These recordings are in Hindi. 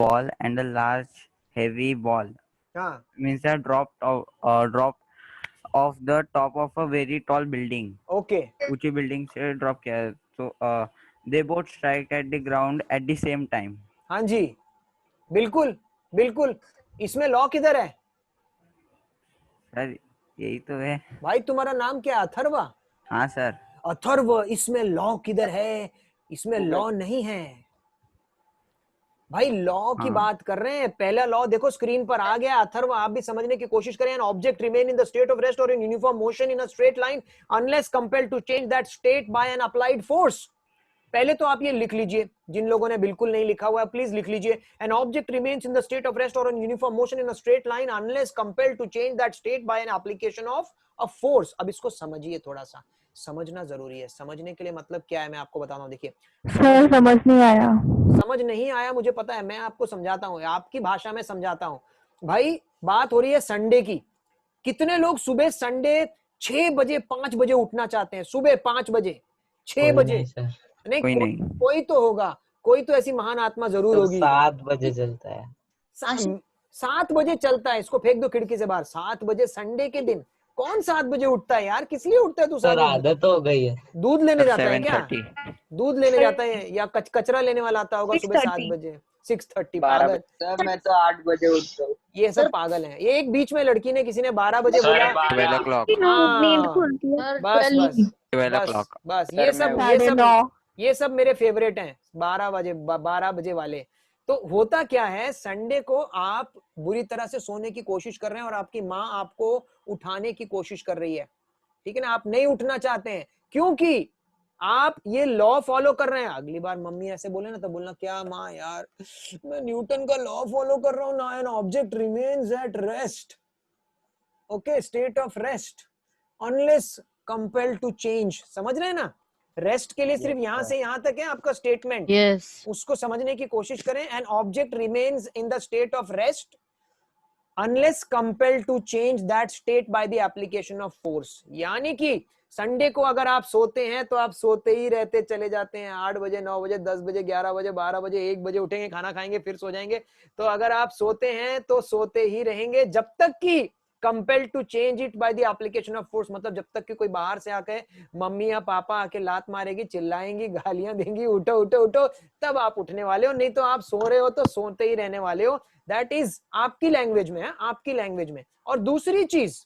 ball and a large heavy ball हाँ means a drop off the top of a very tall building. Okay ऊंची बिल्डिंग से ड्रॉप किया है, तो they both strike at the ground at the same time. हाँ जी बिल्कुल बिल्कुल. इसमें लॉ किधर है सर यही तो है. भाई? तुम्हारा नाम क्या है? अथर्वा? हाँ सर. अथर्व, इसमें लॉ किधर है? इसमें लॉ नहीं है भाई. लॉ की हाँ. बात कर रहे हैं. पहला लॉ देखो स्क्रीन पर आ गया. अथर्व आप भी समझने की कोशिश करें. An object remain in the state of rest और in uniform motion in a straight line unless compelled to change that state by an applied force. पहले तो आप ये लिख लीजिए. जिन लोगों ने बिल्कुल नहीं लिखा हुआ है प्लीज लिख लीजिए. An object remains in the state of rest और in uniform motion in a straight line unless compelled to change that state by an application of a force. अब इसको समझिए, थोड़ा सा समझना जरूरी है. समझने के लिए मतलब क्या है मैं आपको बताता हूं. देखिए सर समझ नहीं आया. समझ नहीं आया मुझे पता है. मैं आपको समझाता हूं, आपकी भाषा में समझाता हूं. भाई बात हो रही है संडे की. कितने लोग सुबह संडे 6 बजे 5 बजे उठना चाहते हैं? सुबह 5 बजे 6 बजे नहीं कोई नहीं. कोई तो होगा. कोई तो ऐसी महान आत्मा जरूर तो होगी. 7 बजे चलता है. 7 बजे चलता है. इसको फेंक दो खिड़की से बाहर. 7 बजे संडे के दिन कौन 7 बजे उठता है यार? किस लिए उठता है तू? सर 7 बजे आदत हो गई है. दूध लेने सर जाता है क्या? 7:30. दूध लेने जाता है या कचरा लेने वाला आता होगा सुबह 7 बजे. 6:30. 12 पागल. सर मैं तो 8 बजे उठता हूँ. ये सब पागल हैं. ये एक बीच में लड़की ने किसी ने 12 बजे बोला. 12 o'clock. नींद हाँ खुलती है. बस बस 12 बस o'clock. बस. सर, ये सब मैं ये साढ़े सब 9. ये सब मेरे फेवरेट हैं. 12 बजे वाले. तो होता क्या है, संडे को आप बुरी तरह से सोने की कोशिश कर रहे हैं और आपकी माँ आपको उठाने की कोशिश कर रही है. ठीक है ना? आप नहीं उठना चाहते हैं क्योंकि आप ये लॉ फॉलो कर रहे हैं. अगली बार मम्मी ऐसे बोले ना तो बोलना, क्या माँ यार मैं न्यूटन का लॉ फॉलो कर रहा हूं ना. An object remains at rest, okay, state of rest unless compelled to change. समझ रहे हैं ना? रेस्ट के लिए सिर्फ यहां से यहां तक है आपका स्टेटमेंट. उसको समझने की कोशिश करें. An object remains in the state of rest unless compelled to change that state by the application of force. यानी कि संडे को अगर आप सोते हैं तो आप सोते ही रहते चले जाते हैं. 8 बजे 9 बजे 10 बजे 11 बजे 12 बजे 1 बजे उठेंगे, खाना खाएंगे, फिर सो जाएंगे. तो अगर आप सोते हैं तो सोते ही रहेंगे जब तक कि compelled to change it by the application of force. मतलब जब तक कि कोई बाहर से आके मम्मी या पापा आके लात मारेगी, चिल्लाएंगी, गालियां देंगी, उठो उठो उठो, तब आप उठने वाले हो. नहीं तो आप सो रहे हो तो सोते ही रहने वाले हो. दैट इज आपकी लैंग्वेज में है, आपकी लैंग्वेज में. और दूसरी चीज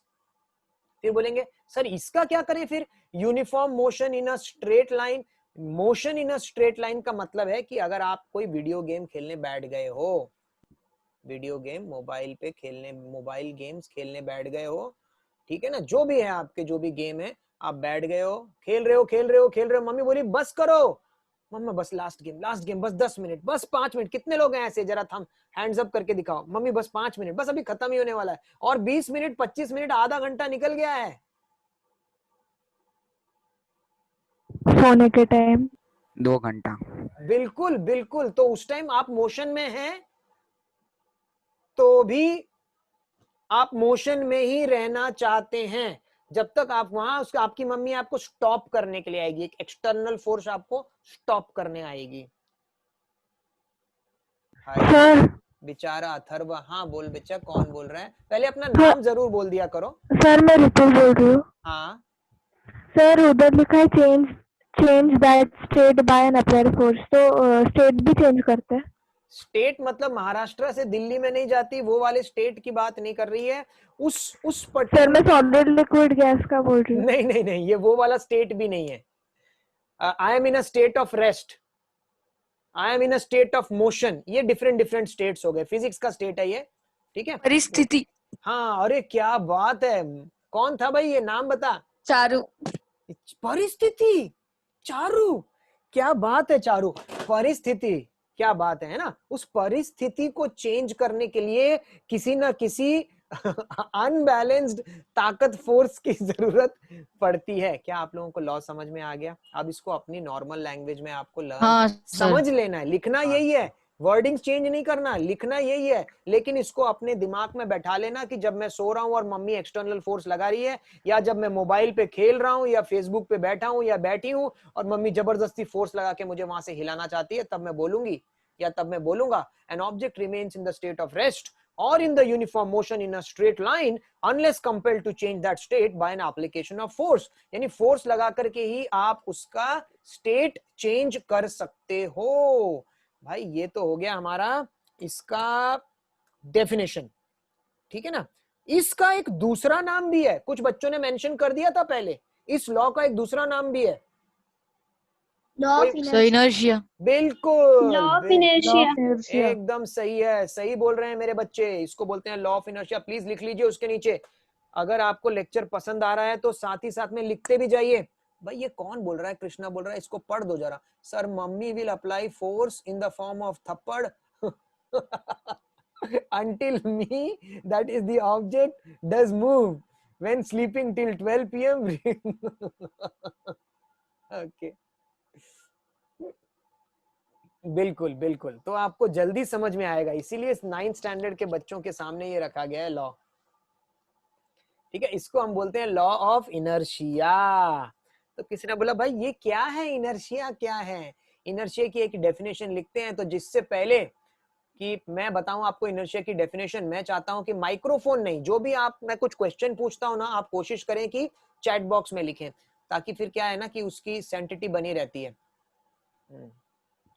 फिर बोलेंगे सर इसका क्या करें फिर? Uniform motion in a straight line. Motion in a straight line का मतलब है कि अगर आप कोई वीडियो गेम खेलने बैठ गए हो, वीडियो गेम मोबाइल पे खेलने, मोबाइल गेम्स खेलने बैठ गए हो, ठीक है ना, जो भी है आपके, जो भी गेम है आप बैठ गए हो, खेल रहे हो खेल रहे हो खेल रहे हो. मम्मी बोली बस करो. मम्मा बस लास्ट गेम बस 10 मिनट बस 5 मिनट. कितने लोग हैं ऐसे? जरा थम हैंड्स अप करके दिखाओ. मम्मी बस 5 मिनट बस, अभी खत्म ही होने वाला है. और 20 मिनट 25 मिनट आधा घंटा निकल गया है. सोने के टाइम 2 घंटा. बिल्कुल बिल्कुल. तो उस टाइम आप मोशन में हैं तो भी आप मोशन में ही रहना चाहते हैं जब तक आप वहां, उसका आपकी मम्मी आपको स्टॉप करने के लिए आएगी. एक एक्सटर्नल फोर्स आपको स्टॉप करने आएगी. सर. बेचारा अथर्व. हाँ बोल बच्चा, कौन बोल रहा है? पहले अपना नाम जरूर बोल दिया करो. सर मैं रितु बोल रही हूँ. हाँ सर उधर लिखा है change that state by an applied force. तो स्टेट भी चेंज करते हैं. स्टेट मतलब महाराष्ट्र से दिल्ली में नहीं जाती, वो वाले स्टेट की बात नहीं कर रही है. उस सर मैं सॉलिड लिक्विड गैस का बोल रही हूँ. नहीं नहीं नहीं, ये वो वाला स्टेट भी नहीं है. I am in a state of rest, I am in a state of motion. ये डिफरेंट डिफरेंट स्टेट्स हो गए. फिजिक्स का स्टेट है ये. ठीक है, परिस्थिति. हाँ. अरे क्या बात है. कौन था भाई? ये नाम बता. चारू. परिस्थिति. चारू, क्या बात है चारू. परिस्थिति, क्या बात है ना. उस परिस्थिति को चेंज करने के लिए किसी ना किसी अनबैलेंस्ड ताकत फोर्स की जरूरत पड़ती है. क्या आप लोगों को लॉ समझ में आ गया? अब इसको अपनी नॉर्मल लैंग्वेज में आपको समझ लेना है. लिखना यही है, वर्डिंग चेंज नहीं करना, लिखना यही है. लेकिन इसको अपने दिमाग में बैठा लेना कि जब मैं सो रहा हूं और मम्मी एक्सटर्नल फोर्स लगा रही है, या जब मैं मोबाइल पे खेल रहा हूं या फेसबुक पे बैठा हूं या बैठी हूं और मम्मी जबरदस्ती फोर्स लगा के मुझे वहां से हिलाना चाहती है, तब मैं बोलूंगी या तब मैं बोलूंगा an object remains in the state of rest और in the uniform motion in a straight line unless compelled to change that state by an application of force. यानी फोर्स लगा करके ही आप उसका स्टेट चेंज कर सकते हो। भाई ये तो हो गया हमारा इसका डेफिनेशन, ठीक है ना। इसका एक दूसरा नाम भी है, कुछ बच्चों ने मेंशन कर दिया था पहले, इस लॉ का एक दूसरा नाम भी है। इनर्शिया। बिल्कुल, Law of inertia. एकदम सही है, सही बोल रहे हैं मेरे बच्चे, इसको बोलते हैं लॉ ऑफ इनर्शिया। प्लीज लिख लीजिए उसके नीचे। अगर आपको लेक्चर पसंद आ रहा है तो साथ ही साथ में लिखते भी जाइए। भाई ये कौन बोल रहा है, कृष्णा बोल रहा है, इसको पढ़ दो जरा। Sir mummy will apply force in the form of थप्पड़ until me, that is the object, does move when sleeping till 12 p.m. okay. बिल्कुल बिल्कुल, तो आपको जल्दी समझ में आएगा, इसीलिए 9th स्टैंडर्ड के बच्चों के सामने ये रखा गया है लॉ, ठीक है। इसको हम बोलते हैं लॉ ऑफ इनर्शिया। तो किसी ने बोला भाई ये क्या है, इनर्शिया क्या है? इनर्शिया की एक डेफिनेशन लिखते हैं। तो जिससे पहले कि मैं बताऊं आपको इनर्शिया की डेफिनेशन, मैं चाहता हूं कि माइक्रोफोन नहीं, जो भी आप, मैं कुछ क्वेश्चन पूछता हूं ना, आप कोशिश करें कि चैट बॉक्स में लिखें, ताकि फिर क्या है ना कि उसकी सेंसिटिविटी बनी रहती है।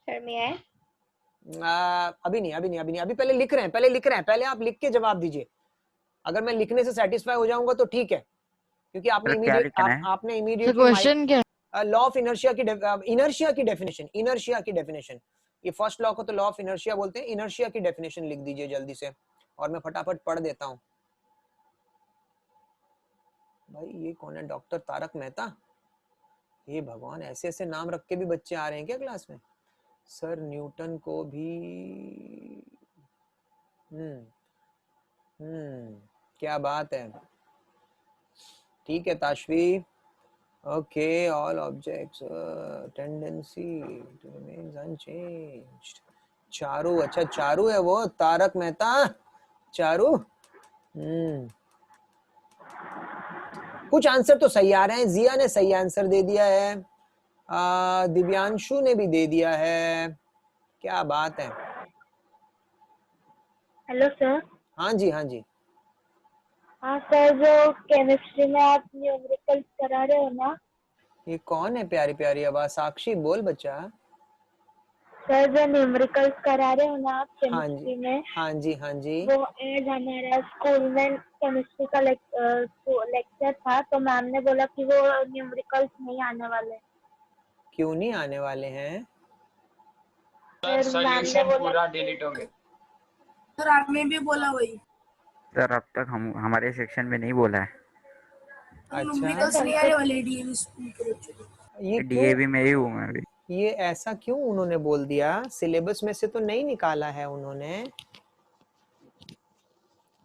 Sir, may I? अभी नहीं, अभी पहले लिख रहे हैं, पहले आप लिख के जवाब दीजिए। अगर मैं लिखने से सेटिस्फाई हो जाऊंगा तो ठीक है, क्योंकि आपने सर, क्या लिखना है? आपने इमीडिएटली क्वेश्चन क्या है? लॉ ऑफ इनर्शिया की डेफिनेशन, ये फर्स्ट लॉ को तो लॉ ऑफ इनर्शिया बोलते हैं। इनर्शिया की डेफिनेशन लिख दीजिए जल्दी से, और मैं फटाफट पढ़ देता हूं। भाई ये कौन है, डॉक्टर तारक मेहता? ये भगवान, ऐसे ऐसे नाम रख के भी बच्चे आ रहे हैं क्या क्लास में? सर न्यूटन को भी क्या बात है, ठीक है Tashvi. Okay, all objects tendency to remain unchanged. Charu, अच्छा चारू है वो, तारक मेहता चारू। कुछ आंसर तो सही आ रहे हैं। जिया ने सही आंसर दे दिया है, दिव्यांशु ने भी दे दिया है, क्या बात है। Hello sir. हाँ जी, हाँ जी। हाँ सर, जो केमिस्ट्री में आप न्यूमेरिकल्स करा रहे हो ना, ये कौन है, प्यारी प्यारी आवाज? साक्षी बोल बच्चा। सर जो न्यूमेरिकल्स करा रहे हो ना आप हाँ केमिस्ट्री जी, में, हाँ जी, हाँ जी। वो आज हमारा स्कूल में केमिस्ट्री का लेक्चर था, तो मैम ने बोला कि वो न्यूमेरिकल्स नहीं आने वाले। क्यों नहीं आने वाले हैं? सर मैम ने बोला पूरा डिलीट हो गया। सर आपने भी बोला वही। सर अब तक हमारे सेक्शन में नहीं बोला है। अच्छा, नहीं आने वाले डीएवी स्कूल के बच्चों को। ये डीएवी में ही हूँ मैं अभी। ये ऐसा क्यों उन्होंने बोल दिया? सिलेबस में से तो नहीं निकाला है उन्होंने।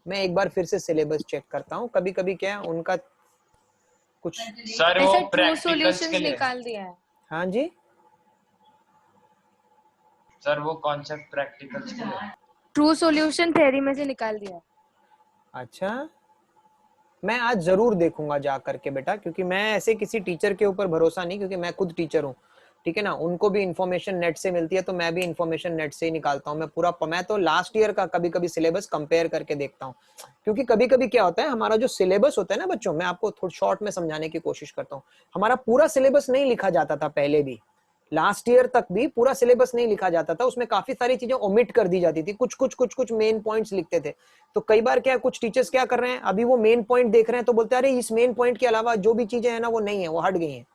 मैं एक बार फिर से सिलेबस चेक करता हूँ, कभी कभी क्या है उनका कुछ। सर वो ट्रू प्रैक्टिकल्स सॉल्यूशंस के लिए, निकाल दिया है। हाँ जी, सर वो कॉन्सेप्ट प्रैक्टिकल्स के लिए। ट्रू सॉल्यूशन थ्योरी में से निकाल दिया है। अच्छा, मैं आज जरूर देखूंगा जा करके बेटा, क्योंकि मैं ऐसे किसी टीचर के ऊपर भरोसा नहीं, क्योंकि मैं खुद टीचर हूँ, ठीक है ना। उनको भी इन्फॉर्मेशन नेट से मिलती है, तो मैं भी इन्फॉर्मेशन नेट से ही निकालता हूँ। मैं तो लास्ट ईयर का कभी कभी सिलेबस कंपेयर करके देखता हूँ, क्योंकि कभी कभी क्या होता है, हमारा जो सिलेबस होता है ना बच्चों, मैं आपको थोड़ा शॉर्ट में समझाने की कोशिश करता हूँ। हमारा पूरा सिलेबस नहीं लिखा जाता था पहले भी, लास्ट ईयर तक भी पूरा सिलेबस नहीं लिखा जाता था, उसमें काफी सारी चीजें ओमिट कर दी जाती थी, कुछ मेन पॉइंट्स लिखते थे। तो कई बार क्या, कुछ टीचर्स क्या कर रहे हैं, अभी वो मेन पॉइंट देख रहे हैं तो बोलते हैं अरे इस मेन पॉइंट के अलावा जो भी चीजें हैं ना वो नहीं है, वो हट गई हैं।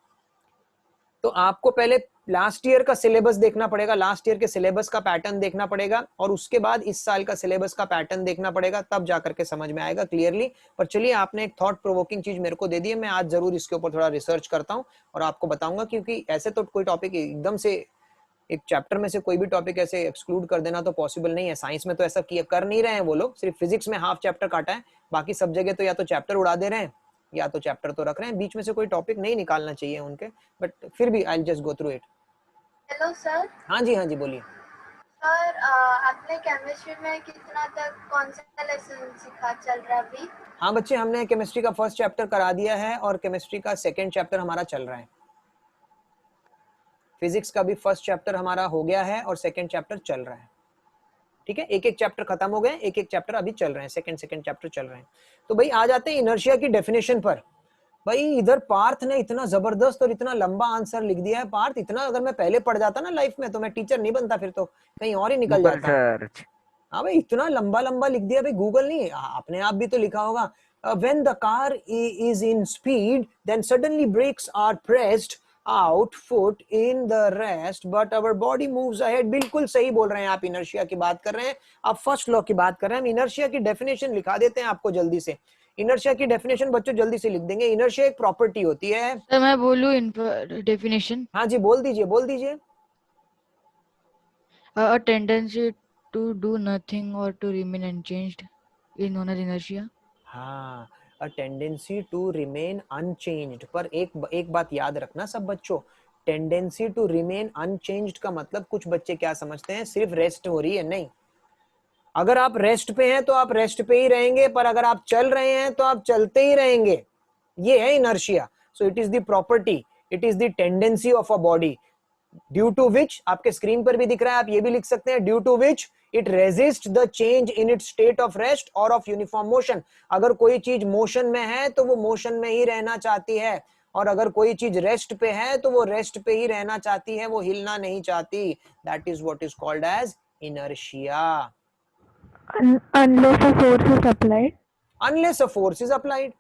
तो आपको पहले लास्ट ईयर का सिलेबस देखना पड़ेगा, लास्ट ईयर के सिलेबस का पैटर्न देखना पड़ेगा, और उसके बाद इस साल का सिलेबस का पैटर्न देखना पड़ेगा, तब जाकर के समझ में आएगा क्लियरली। पर चलिए, आपने एक थॉट प्रोवोकिंग चीज मेरे को दे दी है, मैं आज जरूर इसके ऊपर थोड़ा रिसर्च करता हूं और आपको बताऊंगा, क्योंकि ऐसे तो कोई टॉपिक एकदम से एक चैप्टर में से कोई भी टॉपिक ऐसे एक्सक्लूड कर देना तो पॉसिबल नहीं है। साइंस में तो ऐसा कर नहीं रहे हैं वो लोग, सिर्फ फिजिक्स में हाफ चैप्टर काटा है, बाकी सब जगह तो या तो चैप्टर उड़ा दे रहे हैं या तो चैप्टर तो रख रहे हैं, बीच में से कोई टॉपिक नहीं निकालना चाहिए उनके, बट फिर भी I will just go through it. Hello sir. हाँ जी, हाँ जी, बोलिए। सर आपने केमिस्ट्री में कितना तक कौन सा लेसन सिखा चल रहा है अभी? हाँ बच्चे, हमने केमिस्ट्री का फर्स्ट चैप्टर करा दिया है और केमिस्ट्री का सेकंड चैप्टर हमारा चल रहा है। फिजिक्स का भी फर्स्ट चैप्टर हमारा हो गया है और सेकंड चैप्टर चल रहा है, ठीक है। एक एक चैप्टर खत्म हो गए, एक एक चैप्टर अभी चल रहे हैं, सेकंड चैप्टर चल रहे हैं। तो भाई आ जाते हैं इनर्शिया की डेफिनेशन पर। भाई इधर पार्थ ने इतना जबरदस्त और इतना लंबा आंसर लिख दिया है। पार्थ, इतना अगर मैं पहले पढ़ जाता ना लाइफ में तो मैं टीचर नहीं बनता, फिर तो कहीं और ही निकल गूगल जाता। सर्च। हाँ भाई, इतना लंबा लंबा लिख दिया भाई, गूगल नहीं, अपने आप भी तो लिखा होगा। When the car is in speed, then suddenly brakes are pressed out, foot in the rest, but our body moves ahead। बिल्कुल सही बोल रहे हैं आप, इनर्शिया की बात कर रहे हैं आप, फर्स्ट लॉ की बात कर रहे हैं हम। इनर्शिया की डेफिनेशन लिखा देते हैं आपको जल्दी से। इनर्शिया की डेफिनेशन बच्चों जल्दी से लिख देंगे। इनर्शिया एक प्रॉपर्टी होती है। सर मैं बोलूं डेफिनेशन? हाँ जी, बोल दीजिए बोल दीजिए। A tendency to do nothing or to remain unchanged is known as inertia। हाँ, a tendency to remain unchanged। पर एक बात याद रखना सब बच्चों, टेंडेंसी टू रिमेन अनचेंज्ड का मतलब कुछ बच्चे क्या समझते हैं, सिर्फ रेस्ट हो रही है, नहीं। अगर आप रेस्ट पे हैं तो आप रेस्ट पे ही रहेंगे, पर अगर आप चल रहे हैं तो आप चलते ही रहेंगे। ये है inertia. So it is the property, it is the tendency of a body due to which, आपके स्क्रीन पर भी दिख रहा है, आप ये भी लिख सकते हैं, due to which it resist the change in its state of rest और ऑफ यूनिफॉर्म मोशन। अगर कोई चीज मोशन में है तो वो मोशन में ही रहना चाहती है, और अगर कोई चीज रेस्ट पे है तो वो रेस्ट पे ही रहना चाहती है, वो हिलना नहीं चाहती। That is what is called as inertia. Unless a force is applied। Unless a force is applied,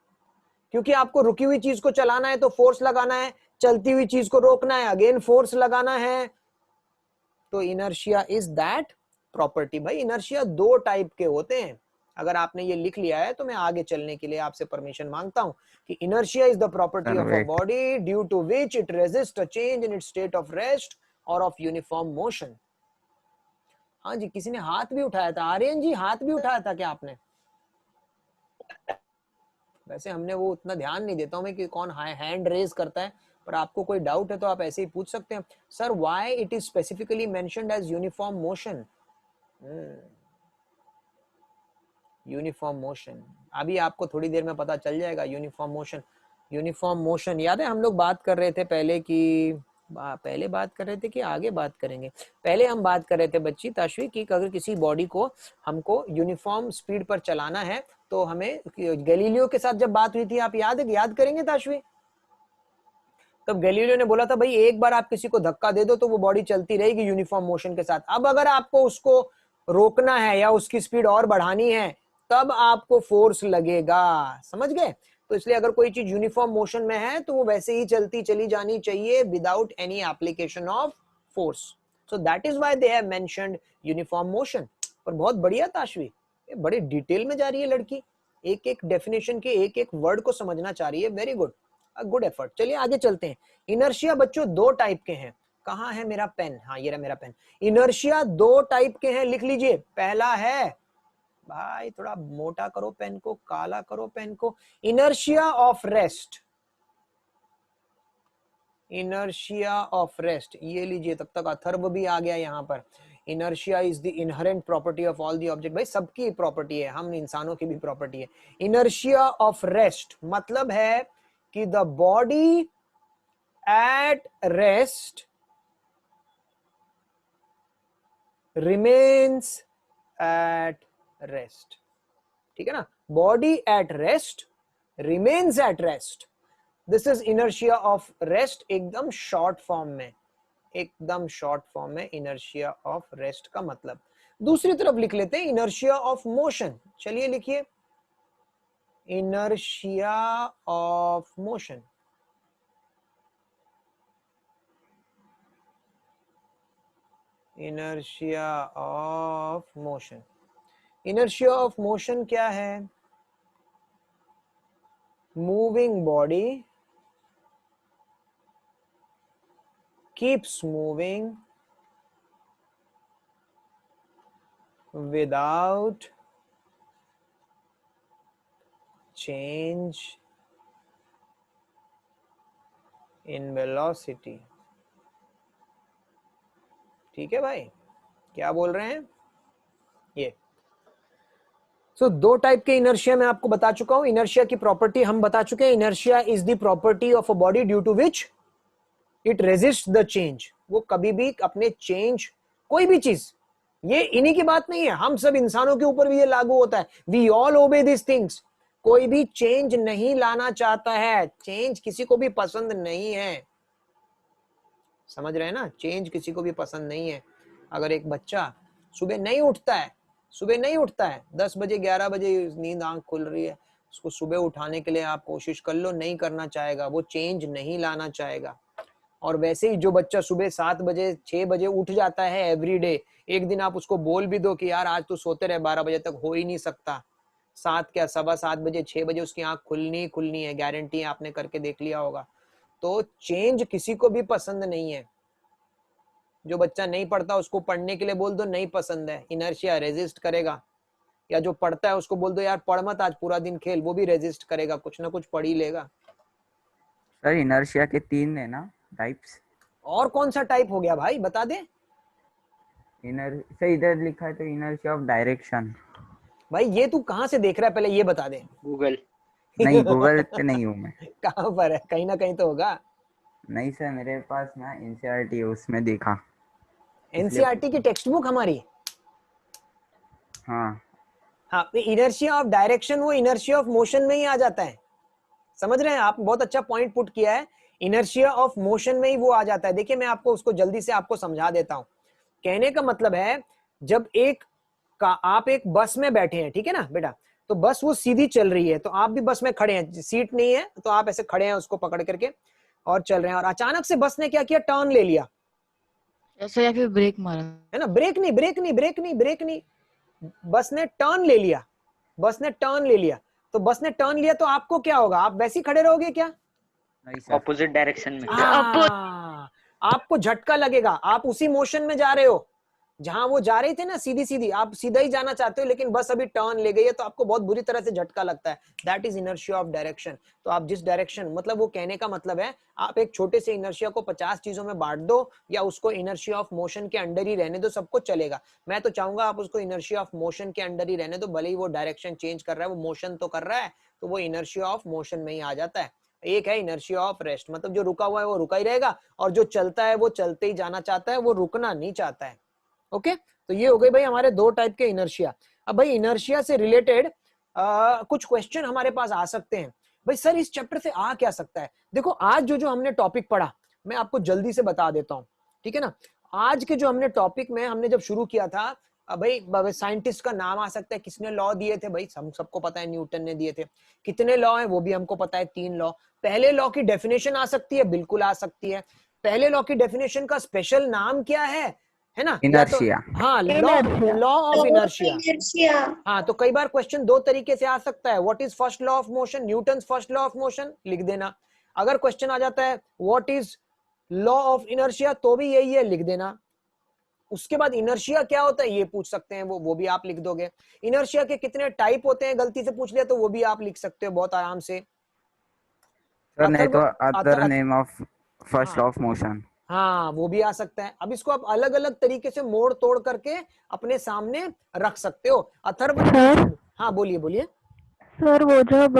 क्योंकि आपको रुकी हुई चीज को चलाना है तो फोर्स लगाना है, चलती हुई चीज को रोकना है अगेन फोर्स लगाना है। तो इनर्शिया इज दैट प्रॉपर्टी। भाई इनर्शिया दो टाइप के होते हैं। अगर आपने ये लिख लिया है तो मैं आगे चलने के लिए आपसे परमिशन मांगता हूं कि inertia is the property of a body due to which it resist a change in its state of rest और ऑफ यूनिफॉर्म मोशन। हाँ जी, किसी ने हाथ भी उठाया था, आर्यन जी हाथ भी उठाया था क्या आपने? वैसे हमने वो उतना ध्यान नहीं देता हूं मैं कि कौन हैंड रेज करता है, पर आपको कोई डाउट है तो आप ऐसे ही पूछ सकते हैं। Sir why it is specifically mentioned as uniform motion? Uniform motion अभी आपको थोड़ी देर में पता चल जाएगा। यूनिफॉर्म मोशन, यूनिफॉर्म मोशन याद है हम लोग बात कर रहे थे पहले कि पहले बात कर रहे थे कि आगे बात करेंगे? पहले हम बात कर रहे थे बच्ची ताशवी कि अगर किसी बॉडी को हमको यूनिफॉर्म स्पीड पर चलाना है तो हमें, गैलीलियो के साथ जब बात हुई थी आप याद करेंगे ताशवी? तब गैलीलियो ने बोला था भाई एक बार आप किसी को धक्का दे दो तो वो बॉडी चलती रहेगी यूनिफॉर्म मोशन के साथ। अब अगर आपको उसको रोकना है या उसकी स्पीड और बढ़ानी है तब आपको फोर्स लगेगा, समझ गए? तो इसलिए अगर कोई चीज यूनिफॉर्म मोशन में है तो वो वैसे ही चलती चली जानी चाहिए without any application of force. So that is why they have mentioned uniform motion. पर बहुत बढ़िया ताशवी, ये बड़े डिटेल में जा रही है लड़की, एक एक डेफिनेशन के एक एक वर्ड को समझना चाह रही है। Very good, good effort. चलिए आगे चलते हैं। इनर्शिया बच्चों दो टाइप के हैं। कहाँ है मेरा पेन? हाँ ये रहा मेरा पेन। इनर्शिया दो टाइप के हैं, लिख लीजिए। पहला है, भाई थोड़ा मोटा करो पेन को, काला करो पेन को, inertia of rest. Inertia of rest ये लीजिए, तब तक अथर्व भी आ गया यहाँ पर। Inertia is the inherent property of all the object. भाई सबकी प्रॉपर्टी है, हम इंसानों की भी प्रॉपर्टी है। इनर्शिया ऑफ रेस्ट मतलब है कि the body at rest remains at rest, ठीक है ना? Body at rest remains at rest, this is inertia of rest. एकदम शॉर्ट फॉर्म में, एकदम शॉर्ट फॉर्म में इनर्शिया ऑफ रेस्ट का मतलब। दूसरी तरफ लिख लेते हैं इनर्शिया ऑफ मोशन। चलिए लिखिए inertia of motion. Inertia of motion, inertia of motion क्या है? Moving body keeps moving without change in velocity। ठीक है भाई, क्या बोल रहे हैं ये? सो दो टाइप के इनर्शिया मैं आपको बता चुका हूं। इनर्शिया की प्रॉपर्टी हम बता चुके हैं। Inertia is the property of a body due to which it resist the change. वो कभी भी अपने चेंज, कोई भी चीज, ये इन्हीं की बात नहीं है, हम सब इंसानों के ऊपर भी ये लागू होता है। We all obey this things. कोई भी चेंज नहीं लाना चाहता है, चेंज किसी को भी पसंद नहीं है, समझ रहे हैं ना, चेंज किसी को भी पसंद नहीं है। अगर एक बच्चा सुबह नहीं उठता है, 10 बजे 11 बजे नींद आंख खुल रही है, उसको सुबह उठाने के लिए आप कोशिश कर लो, नहीं करना चाहेगा, वो चेंज नहीं लाना चाहेगा। और वैसे ही जो बच्चा सुबह 7 बजे 6 बजे उठ जाता है एवरी डे, एक दिन आप उसको बोल भी दो कि यार आज तो सोते रहे 12 बजे तक, हो ही नहीं सकता, 7 क्या 7:15 बजे 6 बजे उसकी आंख खुलनी है, गारंटी है, आपने करके देख लिया होगा। तो चेंज किसी को भी पसंद नहीं है। जो बच्चा नहीं पढ़ता उसको पढ़ने के लिए बोल दो, नहीं पसंद है, इनर्शिया, रेजिस्ट करेगा। या जो पढ़ता है उसको बोल दो यार पढ़ मत, आज पूरा दिन खेल, वो भी रेजिस्ट करेगा, कुछ ना कुछ पढ़ ही लेगा। सर इनर्शिया के 3 है ना टाइप्स? और कौन सा टाइप हो गया भाई, बता दे। सर इधर लिखा है तो इनर्शिया ऑफ डायरेक्शन। भाई ये तू कहाँ से देख रहा है, पहले ये बता दे। गूगल। नहीं गूगल पे नहीं हूँ मैं। कहाँ पर है, कहीं ना कहीं तो होगा। नहीं सर, मेरे पास ना एनसीईआरटी है, उसमें देखा। एनसीईआरटी की टेक्स्ट बुक हमारी? हाँ हाँ, इनर्शिया ऑफ डायरेक्शन वो इनर्शिया ऑफ मोशन में ही आ जाता है, समझ रहे हैं आप, बहुत अच्छा पॉइंट पुट किया है, इनर्शिया ऑफ मोशन में ही वो आ जाता है। देखिए मैं आपको उसको जल्दी से आपको समझा देता हूं। कहने का मतलब है, जब आप एक बस में बैठे हैं, ठीक है ना बेटा, तो बस वो सीधी चल रही है, तो आप भी बस में खड़े हैं, सीट नहीं है तो आप ऐसे खड़े हैं उसको पकड़ करके और चल रहे हैं, और अचानक से बस ने क्या किया, टर्न ले लिया, ऐसा, या फिर ब्रेक मारा। है ना, ब्रेक नहीं, बस ने टर्न ले लिया, तो बस ने टर्न लिया, तो आपको क्या होगा, आप वैसे ही खड़े रहोगे क्या? नहीं सर। ऑपोजिट डायरेक्शन में। आपको झटका लगेगा, आप उसी मोशन में जा रहे हो जहां वो जा रही थे ना, सीधी, आप सीधा ही जाना चाहते हो, लेकिन बस अभी टर्न ले गई है, तो आपको बहुत बुरी तरह से झटका लगता है। That is inertia of direction. तो आप जिस डायरेक्शन, मतलब वो कहने का मतलब है, आप एक छोटे से इनर्शिया को 50 चीजों में बांट दो, या उसको इनर्शिया ऑफ मोशन के अंडर ही रहने दो, सबको चलेगा। मैं तो चाहूंगा आप उसको इनर्शिया ऑफ मोशन के अंडर ही रहने दो, भले ही वो डायरेक्शन चेंज कर रहा है, वो मोशन तो कर रहा है, तो वो इनर्शिया ऑफ मोशन में ही आ जाता है। एक है इनर्शिया ऑफ रेस्ट, मतलब जो रुका हुआ है वो रुका ही रहेगा, और जो चलता है वो चलते ही जाना चाहता है, वो रुकना नहीं चाहता है। ओके, तो ये हो गई भाई हमारे 2 टाइप के इनर्शिया। अब भाई इनर्शिया से रिलेटेड कुछ क्वेश्चन हमारे पास आ सकते हैं। भाई सर इस चैप्टर से आ क्या सकता है? देखो आज जो हमने टॉपिक पढ़ा, मैं आपको जल्दी से बता देता हूं, ठीक है ना। आज के जो हमने टॉपिक में हमने जब शुरू किया था, भाई साइंटिस्ट का नाम आ सकता है, किसने लॉ दिए थे, भाई हम सबको पता है न्यूटन ने दिए थे। कितने लॉ हैं वो भी हमको पता है, 3 लॉ। पहले लॉ की डेफिनेशन आ सकती है, बिल्कुल आ सकती है। पहले लॉ की डेफिनेशन का स्पेशल नाम क्या है ना, इनर्शिया। हाँ, लॉ ऑफ इनर्शिया। हाँ, तो कई बार क्वेश्चन 2 तरीके से आ सकता है। What is first law of motion, Newton's first law of motion, लिख देना। अगर क्वेश्चन आ जाता है what is law of inertia, तो भी यही है, लिख देना। उसके बाद इनर्शिया क्या होता है ये पूछ सकते हैं, वो भी आप लिख दोगे। इनर्शिया के कितने टाइप होते हैं, गलती से पूछ लिया तो वो भी आप लिख सकते हो बहुत आराम से। सर नहीं तो other name of first law of motion, हाँ वो भी आ सकता है। अब इसको आप अलग अलग तरीके से मोड़ तोड़ करके अपने सामने रख सकते हो। अथर्व, हाँ बोलिए। सर वो जब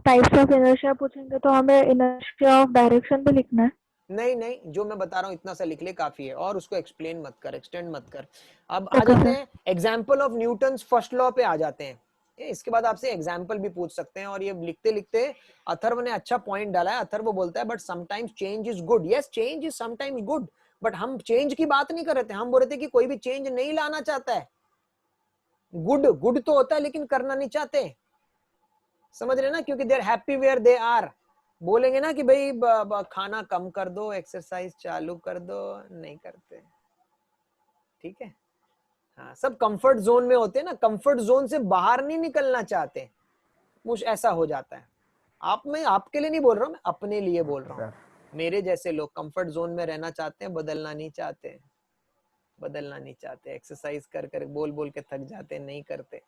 टाइप्स ऑफ इनर्शिया पूछेंगे तो हमें इनर्शिया ऑफ डायरेक्शन भी लिखना है? नहीं, जो मैं बता रहा हूँ इतना सा लिख ले, काफी है, और उसको एक्सप्लेन मत कर, एक्सटेंड मत कर। अब आ जाते हैं example of Newton's first law पे आ जाते हैं। इसके बाद आपसे एग्जाम्पल भी पूछ सकते हैं, और ये लिखते लिखते अथर्व ने अच्छा पॉइंट डाला है। अथर्व बोलता है but sometimes change is good. Yes, change is sometimes good, but हम चेंज की बात नहीं कर रहे थे, हम बोल रहे थे कि कोई भी चेंज नहीं लाना चाहता है। गुड तो होता है लेकिन करना नहीं चाहते, समझ रहे ना, क्योंकि they are happy where they are. बोलेंगे ना कि भाई खाना कम कर दो, एक्सरसाइज चालू कर दो, नहीं करते, ठीक है। हाँ, सब कंफर्ट जोन में होते हैं ना, कंफर्ट जोन से बाहर नहीं निकलना चाहते, कुछ ऐसा हो जाता है। मैं आपके लिए नहीं बोल रहा हूँ, मैं अपने लिए बोल रहा हूँ। मेरे जैसे लोग कंफर्ट जोन में रहना चाहते हैं, बदलना नहीं चाहते, एक्सरसाइज कर बोल के थक जाते हैं, नहीं करते।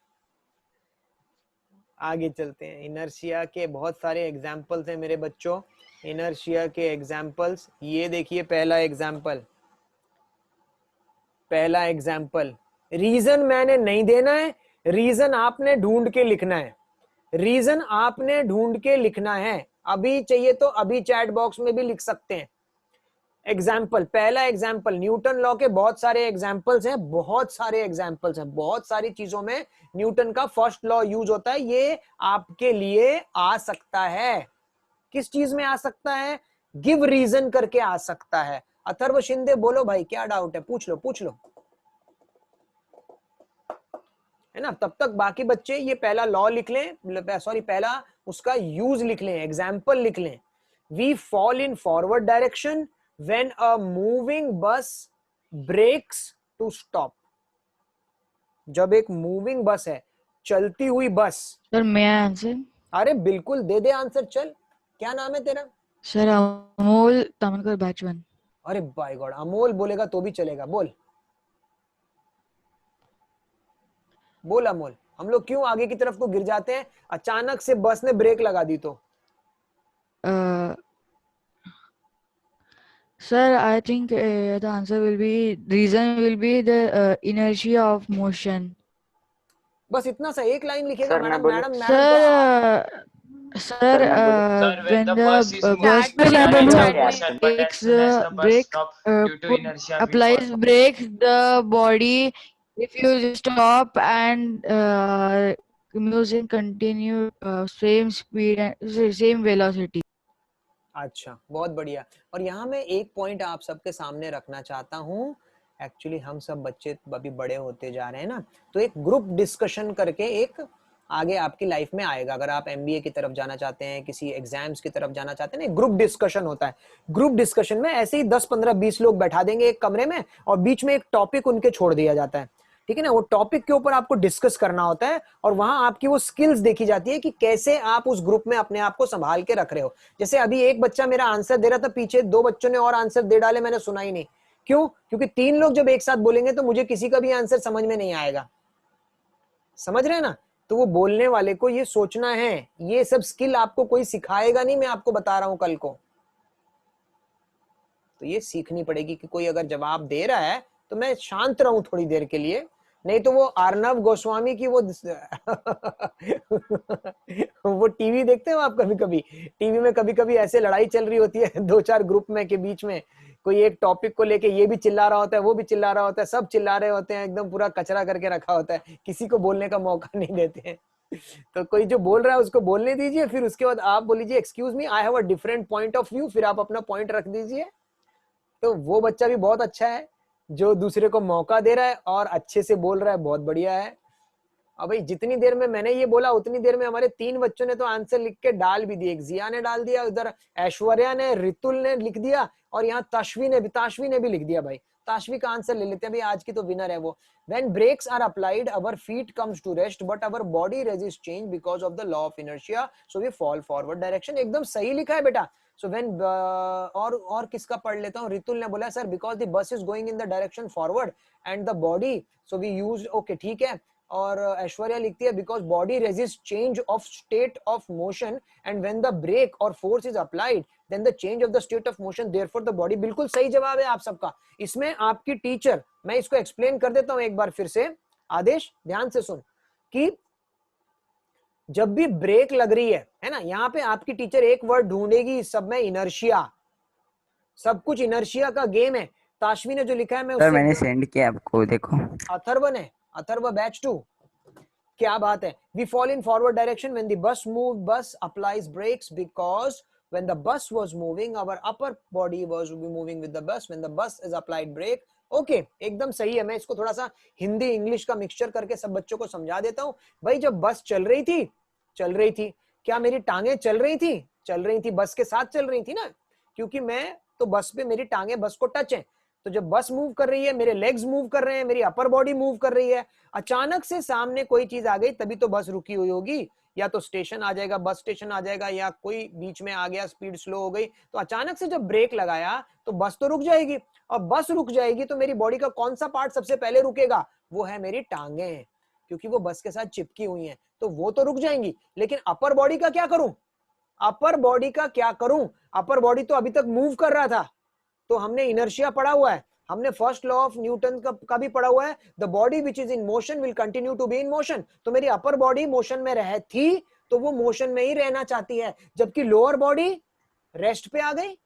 आगे चलते हैं। इनर्शिया के बहुत सारे एग्जाम्पल्स हैं मेरे बच्चों, इनर्शिया के एग्जाम्पल्स। ये देखिए पहला एग्जाम्पल, रीजन मैंने नहीं देना है, रीजन आपने ढूंढ के लिखना है। अभी चाहिए तो अभी चैट बॉक्स में भी लिख सकते हैं। एग्जाम्पल, पहला एग्जाम्पल, न्यूटन लॉ के बहुत सारे एग्जाम्पल्स हैं, बहुत सारे एग्जाम्पल्स हैं, बहुत सारी चीजों में न्यूटन का फर्स्ट लॉ यूज होता है। ये आपके लिए आ सकता है, किस चीज में आ सकता है? गिव रीजन करके आ सकता है। अथर्व शिंदे बोलो भाई, क्या डाउट है? पूछ लो, पूछ लो, है ना। तब तक बाकी बच्चे ये पहला लॉ लिख लें, सॉरी पहला उसका यूज लिख लें, एग्जाम्पल लिख लें। We fall in forward direction when a moving bus brakes to stop. जब एक मूविंग बस है, चलती हुई bus. Sir may I answer? अरे बिल्कुल, दे दे आंसर, चल। क्या नाम है तेरा? Sir Amol Tamankar batch 1। अरे बाय गॉड, अमोल बोलेगा तो भी चलेगा, बोल बोल अमोल। हम लोग क्यों आगे की तरफ को गिर जाते हैं? अचानक से बस ने ब्रेक लगा दी तो। Sir, I think the answer will be, reason will be the inertia of motion. बस इतना सा एक लाइन लिखेगा। सर, मैं मैडम बोलूं? मैडम मैडम Sir, Sir, मैं बोलूं? Sir, when when the the bus is bus moving, मैं बोलूं? it's in motion, but as takes soon as the bus brake, stops due to put, inertia, we applies fall. brakes, the body, if you just stop and using continue same speed and same velocity. अच्छा, बहुत बढ़िया। और यहाँ मैं एक पॉइंट आप सबके सामने रखना चाहता हूँ। एक्चुअली हम सब बच्चे अभी बड़े होते जा रहे हैं ना, तो एक ग्रुप डिस्कशन करके एक आगे आपकी लाइफ में आएगा। अगर आप एमबीए की तरफ जाना चाहते हैं, किसी एग्जाम्स की तरफ जाना चाहते हैं ना, ग्रुप डिस्कशन होता है। ग्रुप डिस्कशन में ऐसे ही 10 15 20 लोग बैठा देंगे एक कमरे में, और बीच में एक टॉपिक उनके छोड़ दिया जाता है, ठीक है ना। वो टॉपिक के ऊपर आपको डिस्कस करना होता है, और वहां आपकी वो स्किल्स देखी जाती है कि कैसे आप उस ग्रुप में अपने आप को संभाल के रख रहे हो। जैसे अभी एक बच्चा मेरा आंसर दे रहा था, पीछे 2 बच्चों ने और आंसर दे डाले, मैंने सुना ही नहीं। क्यों? क्योंकि 3 लोग जब एक साथ बोलेंगे तो मुझे किसी का भी आंसर समझ में नहीं आएगा। समझ रहे हैं ना? तो वो बोलने वाले को ये सोचना है, ये सब स्किल आपको कोई सिखाएगा नहीं, मैं आपको बता रहा हूं कल को। तो ये सीखनी पड़ेगी कि कोई अगर जवाब दे रहा है तो मैं शांत रहूं थोड़ी देर के लिए, नहीं तो वो अर्नब गोस्वामी की वो टीवी देखते हो आप? कभी कभी टीवी में कभी कभी ऐसे लड़ाई चल रही होती है 2-4 ग्रुप में के बीच में, कोई एक टॉपिक को लेके ये भी चिल्ला रहा होता है, वो भी चिल्ला रहा होता है, सब चिल्ला रहे होते हैं, एकदम पूरा कचरा करके रखा होता है, किसी को बोलने का मौका नहीं देते हैं। तो कोई जो बोल रहा है उसको बोलने दीजिए, फिर उसके बाद आप बोलीजिए excuse me, I have a different point of view, फिर आप अपना पॉइंट रख दीजिए। तो वो बच्चा भी बहुत अच्छा है जो दूसरे को मौका दे रहा है और अच्छे से बोल रहा है, बहुत बढ़िया है। अब भाई जितनी देर में मैंने ये बोला उतनी देर में हमारे 3 बच्चों ने तो आंसर लिख के डाल भी दिए। जिया ने डाल दिया, उधर ऐश्वर्या ने, रितुल ने लिख दिया, और यहाँ ताशवी ने भी लिख दिया। भाई ताशवी का आंसर ले लेते हैं, भाई आज की तो विनर है वो। When brakes are applied, our feet comes to rest, but our body resists change because of the law of inertia, so we fall forward direction। एकदम सही लिखा है बेटा। So when और किसका पढ़ लेता हूँ। रितुल ने बोला sir because the bus is going in the direction forward and the body, so we use, okay ठीक है। और ऐश्वर्या लिखती है because body resists change of state of motion and when the brake or force is applied then the change of the state of motion therefore the body। बिल्कुल सही जवाब है आप सबका। इसमें आपकी टीचर, मैं इसको एक्सप्लेन कर देता हूं एक बार फिर से। आदेश ध्यान से सुन कि जब भी ब्रेक लग रही है ना, यहां पे आपकी टीचर एक वर्ड ढूंढेगी सब में, इनर्शिया। सब कुछ इनर्शिया का गेम है। ताशवी ने जो लिखा है मैं सर मैंने सेंड किया आपको, देखो। अथर्व ने, अथर्व बैच 2, क्या बात है। We fall in forward direction when the bus move, bus applies brakes because when the bus was moving our upper body was moving with the bus when the bus is applied brake। Okay एकदम सही है। मैं इसको थोड़ा सा हिंदी इंग्लिश का मिक्सचर करके सब बच्चों को समझा देता हूं। भाई जब बस चल रही थी, क्या मेरी टांगे चल रही थी? बस के साथ चल रही थी ना, क्योंकि मैं तो बस पे, मेरी टांगे बस को टच है। तो जब बस मूव कर रही है, मेरे लेग्स मूव कर रहे हैं, मेरी अपर बॉडी मूव कर रही है। अचानक से सामने कोई चीज आ गई तभी तो बस रुकी हुई होगी, या तो स्टेशन आ जाएगा, बस स्टेशन आ जाएगा, या कोई बीच में आ गया, स्पीड स्लो हो गई। तो अचानक से जब ब्रेक लगाया तो बस तो रुक जाएगी, और बस रुक जाएगी तो मेरी बॉडी का कौन सा पार्ट सबसे पहले रुकेगा? वो है मेरी टांगे, क्योंकि वो बस के साथ चिपकी हुई हैं, तो वो तो रुक जाएंगी। लेकिन अपर बॉडी का क्या करूं? अपर बॉडी तो अभी तक मूव कर रहा था, तो हमने इनर्शिया पढ़ा हुआ है, हमने फर्स्ट लॉ ऑफ न्यूटन का भी पढ़ा हुआ है, the body which is in motion will continue to be in motion. तो मेरी अपर बॉडी मोशन में रह थी तो वो मोशन में ही रहना चाहती है, जबकि लोअर बॉडी रेस्ट पे आ गई,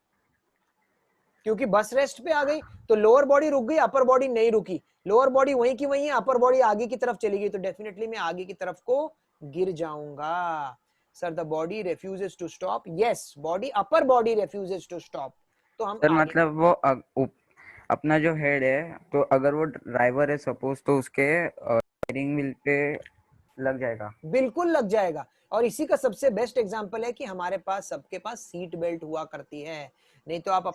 क्योंकि बस रेस्ट पे आ गई तो लोअर बॉडी रुक गई, अपर बॉडी नहीं रुकी, लोअर बॉडी वहीं की वहीं है, अपर बॉडी आगे की तरफ चली गई, तो डेफिनेटली मैं आगे की तरफ को गिर जाऊंगा। Sir the body refuses to stop, yes body upper body refuses to stop, तो हम सर आगे मतलब वो अपना जो हेड है, तो अगर वो ड्राइवर है सपोज, तो उसके स्टीयरिंग व्हील पे लग जाएगा। बिल्कुल लग जाएगा। और इसी का सबसे बेस्ट एग्जांपल है कि हमारे पास सबके पास सीट बेल्ट हुआ करती है, नहीं तो आप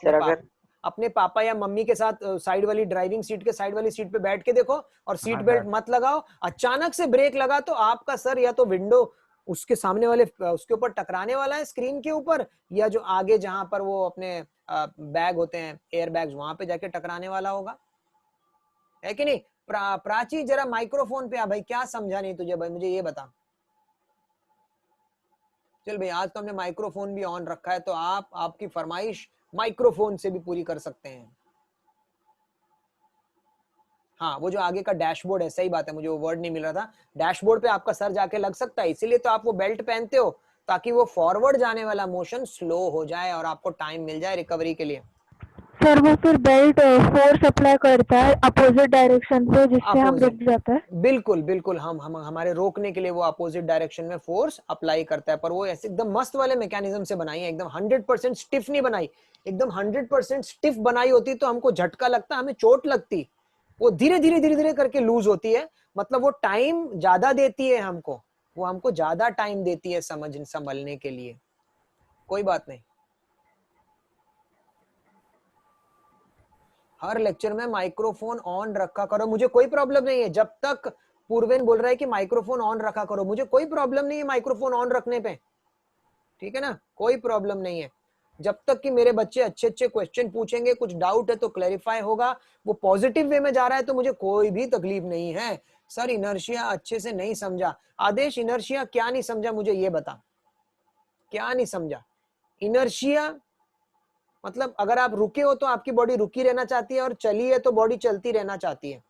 अपने पापा या मम्मी के साथ साइड वाली ड्राइविंग सीट के साइड वाली सीट पे बैठ के देखो और सीट हाँ, बेल्ट सर। मत लगाओ, अचानक से ब्रेक लगा तो आपका सर या तो विंडो उसके सामने वाले उसके ऊपर टकराने वाला है स्क्रीन के ऊपर, या जो आगे जहां पर वो अपने बैग होते हैं एयर बैग्स वहां पे जाके टकराने वाला होगा, है कि नहीं। प्राची जरा माइक्रोफोन पे आ भाई, क्या समझा नहीं तुझे भाई, मुझे ये बता। चल भाई आज तो हमने माइक्रोफोन भी ऑन रखा है, तो आप आपकी फरमाइश माइक्रोफोन से भी पूरी कर सकते हैं। हाँ वो जो आगे का डैशबोर्ड है, सही बात है, मुझे वो वर्ड नहीं मिल रहा था, डैशबोर्ड पे आपका सर जाके लग सकता है, इसीलिए तो आप वो बेल्ट पहनते हो ताकि वो फॉरवर्ड जाने वाला मोशन स्लो हो जाए और आपको टाइम मिल जाए रिकवरी के लिए। सर वो फिर बेल्ट फोर्स अप्लाई करता है अपोजिट डायरेक्शन पे, जिससे हम रुक जाते हैं। बिल्कुल बिल्कुल, हम हमारे रोकने के लिए वो अपोजिट डायरेक्शन में फोर्स अप्लाई करता है, पर वो ऐसे एकदम मस्त वाले मैकेनिज्म से बनाई है, एकदम 100% स्टिफ नहीं बनाई, एकदम 100% स्टिफ बनाई होती तो हमको झटका लगता, हमें चोट लगती, वो धीरे धीरे करके लूज होती है, मतलब वो टाइम ज्यादा देती है हमको, वो हमको ज्यादा टाइम देती है संभलने के लिए। कोई बात नहीं, हर लेक्चर में माइक्रोफोन ऑन रखा करो, मुझे कोई प्रॉब्लम नहीं है, जब तक पूर्वेन बोल रहा है कि माइक्रोफोन ऑन रखा करो, मुझे कोई प्रॉब्लम नहीं है माइक्रोफोन ऑन रखने पे, ठीक है ना, कोई प्रॉब्लम नहीं है, जब तक कि मेरे बच्चे अच्छे अच्छे क्वेश्चन पूछेंगे, कुछ डाउट है तो क्लैरिफाई होगा, वो पॉजिटिव वे में जा रहा है तो मुझे कोई भी तकलीफ नहीं है। सर इनर्शिया अच्छे से नहीं समझा, आदेश इनर्शिया क्या नहीं समझा, मुझे ये बता, क्या नहीं समझा। इनर्शिया मतलब अगर आप रुके हो तो आपकी बॉडी रुकी रहना चाहती है, और चली है तो बॉडी चलती रहना चाहती है,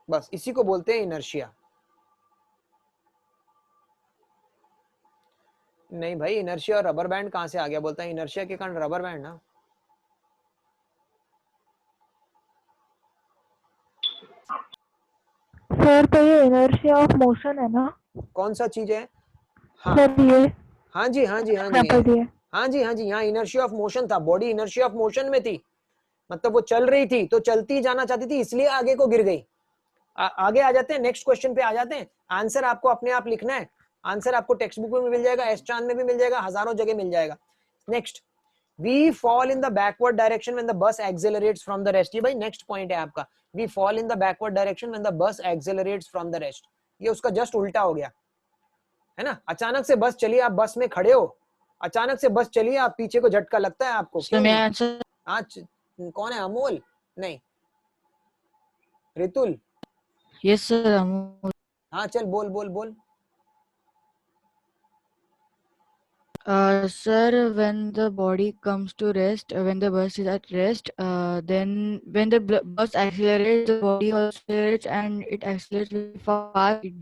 बस इसी को बोलते हैं इनर्शिया। नहीं भाई, इनर्शिया और रबर बैंड कहां से आ गया, बोलता है इनर्शिया के कारण रबर बैंड ना। सर तो ये इनर्शिया ऑफ मोशन है ना? कौन सा चीज है? हाँ सर ये हाँ जी हाँ जी हाँ जी एग्जांपल दिए। हाँ जी हाँ जी, यहाँ इनर्शिया ऑफ मोशन था, बॉडी इनर्शिया ऑफ मोशन में थी, मतलब वो चल रही थी तो चलती जाना चाहती थी, इसलिए आगे को गिर गई। आगे आ जाते हैं, नेक्स्ट क्वेश्चन पे आ जाते हैं। आंसर आपको अपने आप लिखना है, आंसर आपको टेक्स्ट बुक में मिल जाएगा, एस चांद में भी मिल जाएगा, हजारों जगह मिल जाएगा। Next, we fall in the backward direction when the bus accelerates from the rest, ये भाई नेक्स्ट पॉइंट है आपका, we fall in the backward direction when the bus accelerates from the rest, ये उसका जस्ट उल्टा हो गया है ना। अचानक से बस चली, आप बस में खड़े हो, अचानक से बस चली, आप पीछे को झटका लगता है आपको, आंसर आज कौन है, अमोल नहीं रितुल, यस सर अमोल। हाँ चल बोल बोल बोल। Sir, when the body comes to rest, when the bus is at rest, then when the bus accelerates, the body also accelerates, and it accelerates very fast. It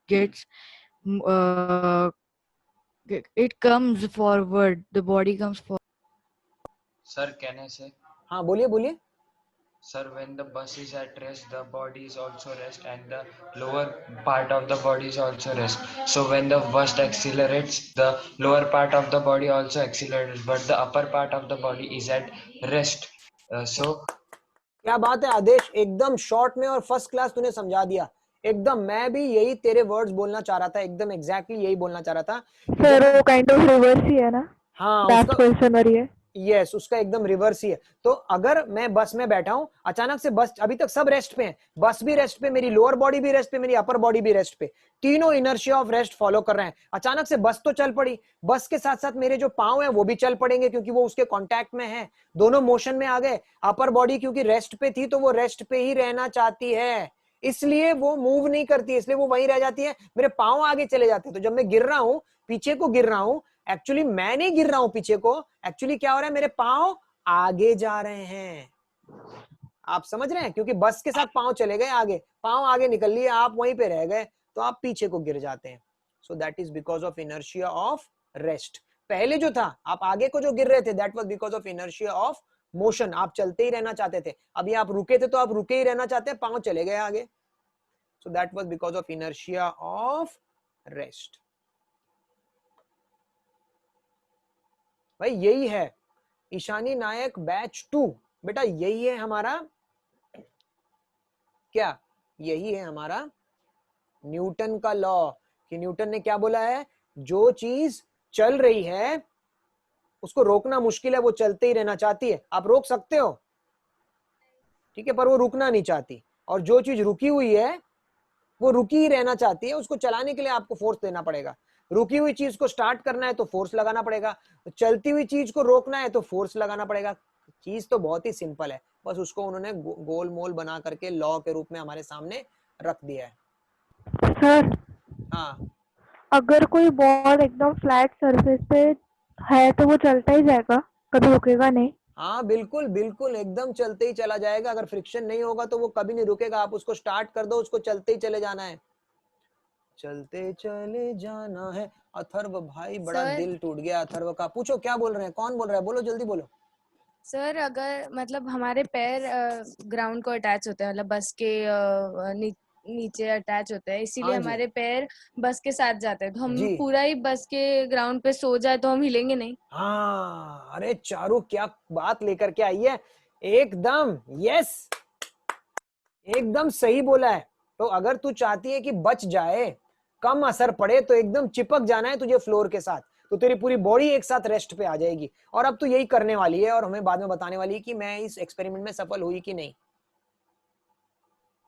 gets, it comes forward. The body comes forward. Sir, can I say? हाँ बोलिए बोलिए। Sir, when the bus is at rest, the body is also rest, and the lower part of the body is also rest. So when the bus accelerates, the lower part of the body also accelerates, but the upper part of the body is at rest. So क्या बात है आदेश, एकदम शॉर्ट में और फर्स्ट क्लास तूने समझा दिया, एकदम मैं भी यही तेरे वर्ड्स बोलना चाह रहा था, एकदम एग्जैक्टली यही बोलना चाह रहा था। सर वो काइंड ऑफ रिवर्स ही है ना, हाँ लास्ट क्वेश्चन और ये यस उसका एकदम रिवर्स ही है। तो अगर मैं बस में बैठा हूं, अचानक से बस, अभी तक सब रेस्ट पे हैं, बस भी रेस्ट पे, मेरी लोअर बॉडी भी रेस्ट पे, मेरी अपर बॉडी भी रेस्ट पे, तीनों इनर्शिया ऑफ रेस्ट फॉलो कर रहे हैं। अचानक से बस तो चल पड़ी, बस के साथ साथ मेरे जो पांव हैं वो भी चल पड़ेंगे क्योंकि वो उसके कांटेक्ट में है, दोनों मोशन में आ गए। अपर बॉडी क्योंकि रेस्ट पे थी तो वो रेस्ट पे ही रहना चाहती है, इसलिए वो मूव नहीं करती, इसलिए वो वहीं रह जाती है, मेरे पांव आगे चले जाते हैं। तो जब मैं गिर रहा हूं, पीछे को गिर रहा हूं, एक्चुअली मैं नहीं गिर रहा हूं पीछे को, एक्चुअली क्या हो रहा है, मेरे पांव आगे जा रहे हैं, आप समझ रहे हैं, क्योंकि बस के साथ पांव चले गए आगे, पांव आगे निकल लिए, आप वहीं पे रह गए तो आप पीछे को गिर जाते हैं। So that is because of inertia of rest. पहले जो था, आप आगे को जो गिर रहे थे, that was because of inertia of motion. आप चलते ही रहना चाहते थे, अभी आप रुके थे तो आप रुके ही रहना चाहते हैं, पांव चले गए आगे। So that was because of inertia of rest. भाई यही है ईशानी नायक बैच 2, बेटा यही है हमारा क्या, यही है हमारा न्यूटन का लॉ। कि न्यूटन ने क्या बोला है, जो चीज चल रही है उसको रोकना मुश्किल है, वो चलते ही रहना चाहती है। आप रोक सकते हो, ठीक है, पर वो रुकना नहीं चाहती। और जो चीज रुकी हुई है वो रुकी ही रहना चाहती है, उसको चलाने के लिए आपको फोर्स देना पड़ेगा। रुकी हुई चीज को स्टार्ट करना है तो फोर्स लगाना पड़ेगा, चलती हुई चीज को रोकना है तो फोर्स लगाना पड़ेगा। चीज तो बहुत ही सिंपल है, बस उसको उन्होंने गोल मोल बना करके लॉ के रूप में हमारे सामने रख दिया है। सर, हाँ, अगर कोई बॉल एकदम फ्लैट सरफेस पे है तो वो चलता ही जाएगा, कभी रुकेगा नहीं? हाँ बिल्कुल बिल्कुल, एकदम चलते ही चला जाएगा। अगर फ्रिक्शन नहीं होगा तो वो कभी नहीं रुकेगा। आप उसको स्टार्ट कर दो, उसको चलते ही चले जाना है, चलते चले जाना है। अथर्व भाई बड़ा सर, दिल टूट गया अथर्व का। पूछो क्या बोल रहे हैं, कौन बोल रहा है, बोलो जल्दी बोलो। सर अगर मतलब हमारे पैर ग्राउंड को अटैच होते हैं, मतलब बस के नीचे अटैच होते हैं, इसीलिए हाँ जी। हमारे पैर बस के साथ जाते हैं। तो हम जी। पूरा ही बस के ग्राउंड पे सो जाए तो हम हिलेंगे नहीं? हाँ, अरे चारू क्या बात लेकर के आई है, एकदम यस, एकदम सही बोला है। तो अगर तू चाहती है कि बच जाए, कम असर पड़े, तो एकदम चिपक जाना है तुझे फ्लोर के साथ, तो तेरी पूरी बॉडी एक साथ रेस्ट पे आ जाएगी। और अब तू यही करने वाली है और हमें बाद में बताने वाली है कि मैं इस एक्सपेरिमेंट में सफल हुई कि नहीं,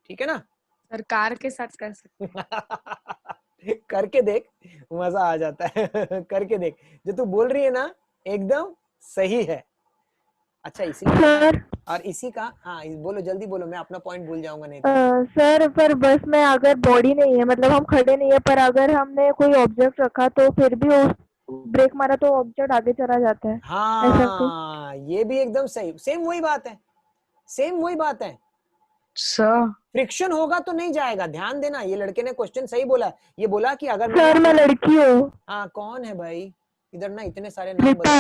ठीक है ना? सर कार के साथ कर सकते करके देख, मजा आ जाता है। करके देख, जो तू बोल रही है ना एकदम सही है। अच्छा इसी सर, और इसी का, हाँ बोलो जल्दी बोलो, मैं अपना पॉइंट भूल जाऊंगा नहीं तो। सर पर बस में अगर बॉडी नहीं है, मतलब हम खड़े नहीं है, पर अगर हमने कोई ऑब्जेक्ट रखा तो फिर भी उस ब्रेक मारा तो ऑब्जेक्ट आगे चला जाता है, ऐसा क्यों? हाँ ये भी एकदम सही, सेम वही बात है, सेम वही बात है। सर फ्रिक्शन होगा तो नहीं जाएगा, ध्यान देना, ये लड़के ने क्वेश्चन सही बोला। ये बोला कि अगर सर मैं लड़की हूँ। हाँ कौन है भाई, इधर ना इतने सारे नाम बता।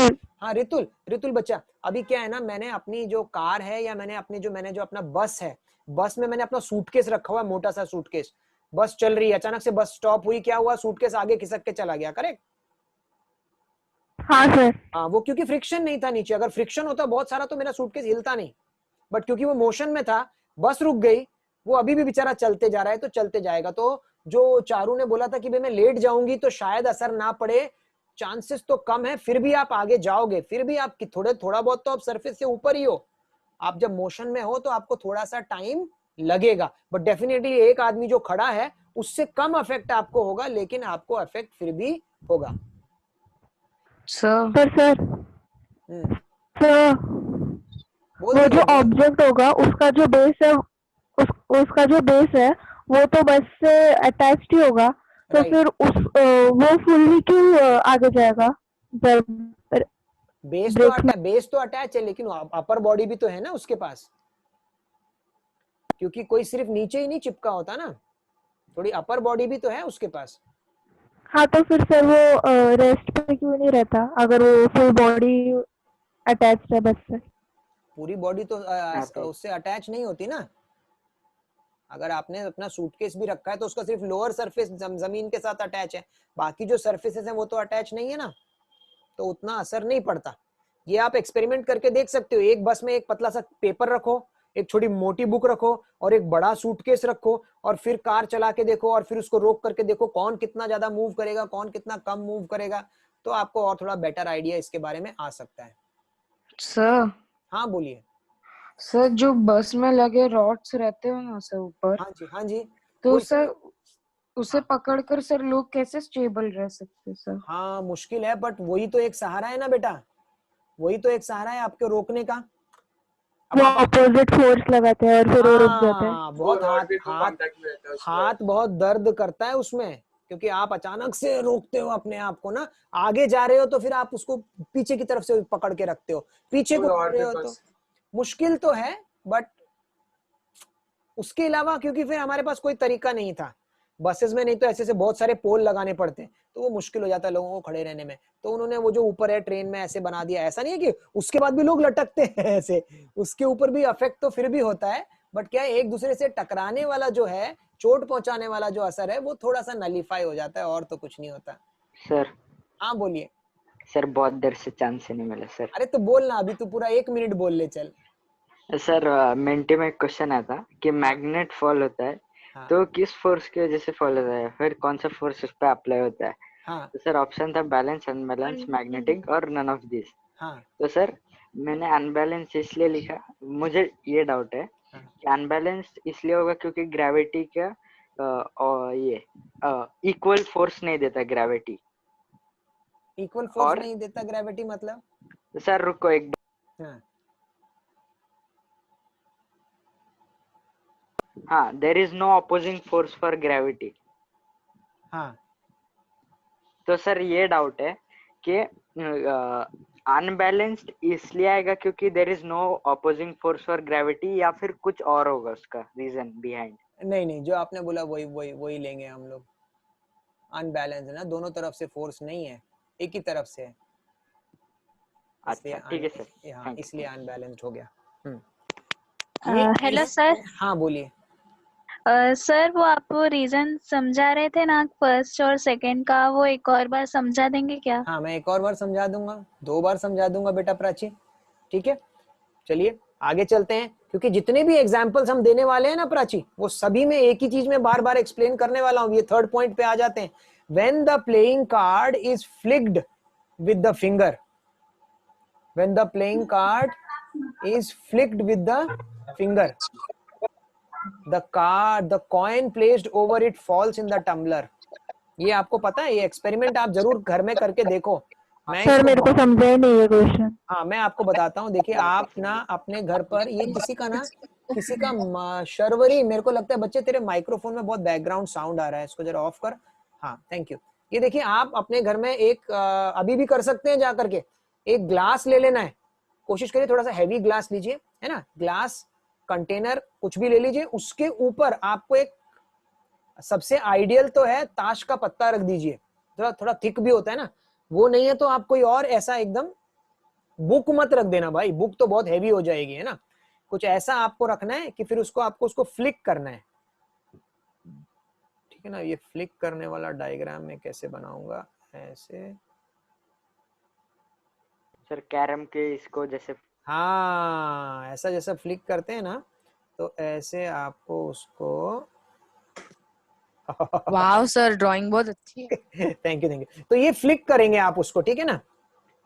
हाँ रितुल, रितुल बच्चा, अभी क्या है ना, मैंने अपनी जो कार है या मैंने जो अपना बस है, बस में मैंने अपना सूटकेस रखा हुआ है, मोटा सा सूटकेस। बस चल रही है, अचानक से बस स्टॉप हुई, क्या हुआ, सूटकेस आगे खिसक के चला गया, करेक्ट? हाँ सर। हाँ, वो क्योंकि फ्रिक्शन नहीं था नीचे, अगर फ्रिक्शन होता बहुत सारा तो मेरा सूटकेस हिलता नहीं, बट क्योंकि वो मोशन में था, बस रुक गई, वो अभी भी बेचारा चलते जा रहा है, तो चलते जाएगा। तो जो चारू ने बोला था कि भाई मैं लेट जाऊंगी तो शायद असर ना पड़े, चांसेस तो कम है, फिर भी आप आगे जाओगे, फिर भी आप थोड़ा बहुत तो आप सरफेस से ऊपर ही हो। आप जब मोशन में हो तो आपको थोड़ा सा टाइम लगेगा, बट डेफिनेटली एक आदमी जो खड़ा है उससे कम इफेक्ट आपको होगा, लेकिन आपको इफेक्ट फिर भी होगा। सर सर वो जो ऑब्जेक्ट होगा उसका जो बेस है, उसका जो बेस है वो तो बस से अटैच्ड ही होगा, तो फिर वो फुल्ली क्यों आगे जाएगा? बेस तो अटैच है, लेकिन अपर बॉडी भी तो है ना उसके पास, क्योंकि कोई सिर्फ नीचे ही नहीं चिपका होता ना, थोड़ी अपर बॉडी भी तो है उसके पास। हाँ तो फिर सर वो रेस्ट पे क्यों नहीं रहता अगर वो फुल बॉडी अटैच्ड है बस से? पूरी बॉडी तो उससे अटैच नहीं होती ना। अगर आपने अपना सूटकेस भी रखा है तो उसका सिर्फ लोअर सरफेस जमीन के साथ अटैच है, बाकी जो सरफेसेस हैं वो तो अटैच नहीं है ना, तो उतना असर नहीं पड़ता। ये आप एक्सपेरिमेंट करके देख सकते हो। एक बस में एक पतला सा पेपर रखो, एक छोटी मोटी बुक रखो और एक बड़ा सूटकेस रखो, और फिर कार चला के देखो और फिर उसको रोक करके देखो कौन कितना ज्यादा मूव करेगा, कौन कितना कम मूव करेगा, तो आपको और थोड़ा बेटर आइडिया इसके बारे में आ सकता है। सर हाँ बोलिए। सर जो बस में लगे रॉड्स रहते हैं ना सर ऊपर, हाँ जी तो सर उसे पकड़कर सर लोग कैसे स्टेबल रह सकते सर? हाँ मुश्किल है, बट वही तो एक सहारा है ना बेटा, वही तो एक सहारा है आपको रोकने का। वो अपोजिट फोर्स लगाते हैं और फिर वो रुक जाते हैं। बहुत हाथ बहुत दर्द करता है उसमें, क्योंकि आप अचानक से रोकते हो अपने आप को ना, आगे जा रहे हो तो फिर आप उसको पीछे की तरफ से पकड़ के रखते हो, पीछे को कर रहे हो तो मुश्किल तो है, बट उसके अलावा क्योंकि फिर हमारे पास कोई तरीका नहीं था बसेस में, नहीं तो ऐसे से बहुत सारे पोल लगाने पड़ते, तो वो मुश्किल हो जाता है लोगों को खड़े रहने में। तो उन्होंने वो जो ऊपर है ट्रेन में ऐसे बना दिया। ऐसा नहीं है कि उसके बाद भी लोग लटकते हैं ऐसे, उसके ऊपर भी अफेक्ट तो फिर भी होता है, बट क्या है एक दूसरे से टकराने वाला जो है, चोट पहुंचाने वाला जो असर है वो थोड़ा सा नलीफाई हो जाता है, और तो कुछ नहीं होता। सर हाँ बोलिए सर बहुत देर से चांस ही नहीं मिला सर। अरे तो बोल ना, अभी तू पूरा 1 मिनट बोल ले चल। सर मेंटी में एक क्वेश्चन आया था कि मैग्नेट फॉल होता है हाँ तो किस फोर्स की वजह से फॉल होता है, फिर कौन सा फोर्स उस पर अप्लाई होता है? हाँ तो सर ऑप्शन था बैलेंस, अनबैलेंस, मैग्नेटिक और नन ऑफ दिस। हाँ तो सर मैंने अनबैलेंस इसलिए लिखा, मुझे ये डाउट है हाँ। कि अनबैलेंस इसलिए होगा क्योंकि ग्रेविटी का और ये इक्वल फोर्स नहीं देता ग्रेविटी। इक्वल फोर्स और नहीं देता ग्रेविटी मतलब? सर रुको एक, हाँ हाँ, there is no opposing force for gravity. हाँ तो सर ये डाउट है कि अनबैलेंस्ड इसलिए आएगा क्योंकि there is no opposing force for gravity, या फिर कुछ और होगा उसका रीजन बिहाइंड? नहीं नहीं, जो आपने बोला वही वही वही लेंगे हम लोग। अनबैलेंस है ना, दोनों तरफ से फोर्स नहीं है, एक ही तरफ से है, इसलिए अच्छा ठीक है सर, हाँ थैंक इसलिए अनबैलेंस्ड हो गया। Hello sir. हाँ बोलिए। सर वो आप रीजन समझा रहे थे ना फर्स्ट और सेकंड का, वो एक और बार समझा देंगे क्या? हाँ मैं एक और बार समझा दूंगा, 2 बार समझा दूंगा बेटा प्राची, ठीक है। चलिए आगे चलते हैं, क्योंकि जितने भी एग्जाम्पल्स हम देने वाले हैं ना प्राची, वो सभी में एक ही चीज में बार बार एक्सप्लेन करने वाला हूं। ये 3rd पॉइंट पे आ जाते हैं। When the playing card is flicked with the finger, when the playing card is flicked with the finger, the coin placed over it falls in the tumbler। ये आपको पता है, ये एक्सपेरिमेंट आप जरूर घर में करके देखो। मैं सर मेरे को समझा ही नहीं है क्वेश्चन। हाँ मैं आपको बताता हूँ, देखिए आप ना अपने घर पर, ये किसी का शर्वरी, मेरे को लगता है बच्चे तेरे माइक्रोफोन में बहुत बैकग्राउंड साउंड आ रहा है, इसको जरा ऑफ कर। हाँ थैंक यू। ये देखिए आप अपने घर में एक अभी भी कर सकते हैं, जा करके एक ग्लास ले लेना है, कोशिश करिए थोड़ा सा हैवी ग्लास लीजिए, है ना, ग्लास कंटेनर कुछ भी ले लीजिए, उसके ऊपर आपको एक, सबसे आइडियल तो है ताश का पत्ता रख दीजिए, थोड़ा थोड़ा थिक भी होता है ना, वो नहीं है तो आप कोई और ऐसा एकदम, बुक मत रख देना भाई, बुक तो बहुत हैवी हो जाएगी, है ना, कुछ ऐसा आपको रखना है कि फिर आपको उसको फ्लिक करना है, ठीक है ना। ये फ्लिक करने वाला डायग्राम में कैसे बनाऊंगा, ऐसे सर कैरम के इसको जैसे, हाँ ऐसा जैसा फ्लिक करते हैं ना, तो ऐसे आपको उसको वाओ सर, ड्राइंग बहुत अच्छी है। Thank you. तो ये फ्लिक करेंगे आप उसको, ठीक है ना।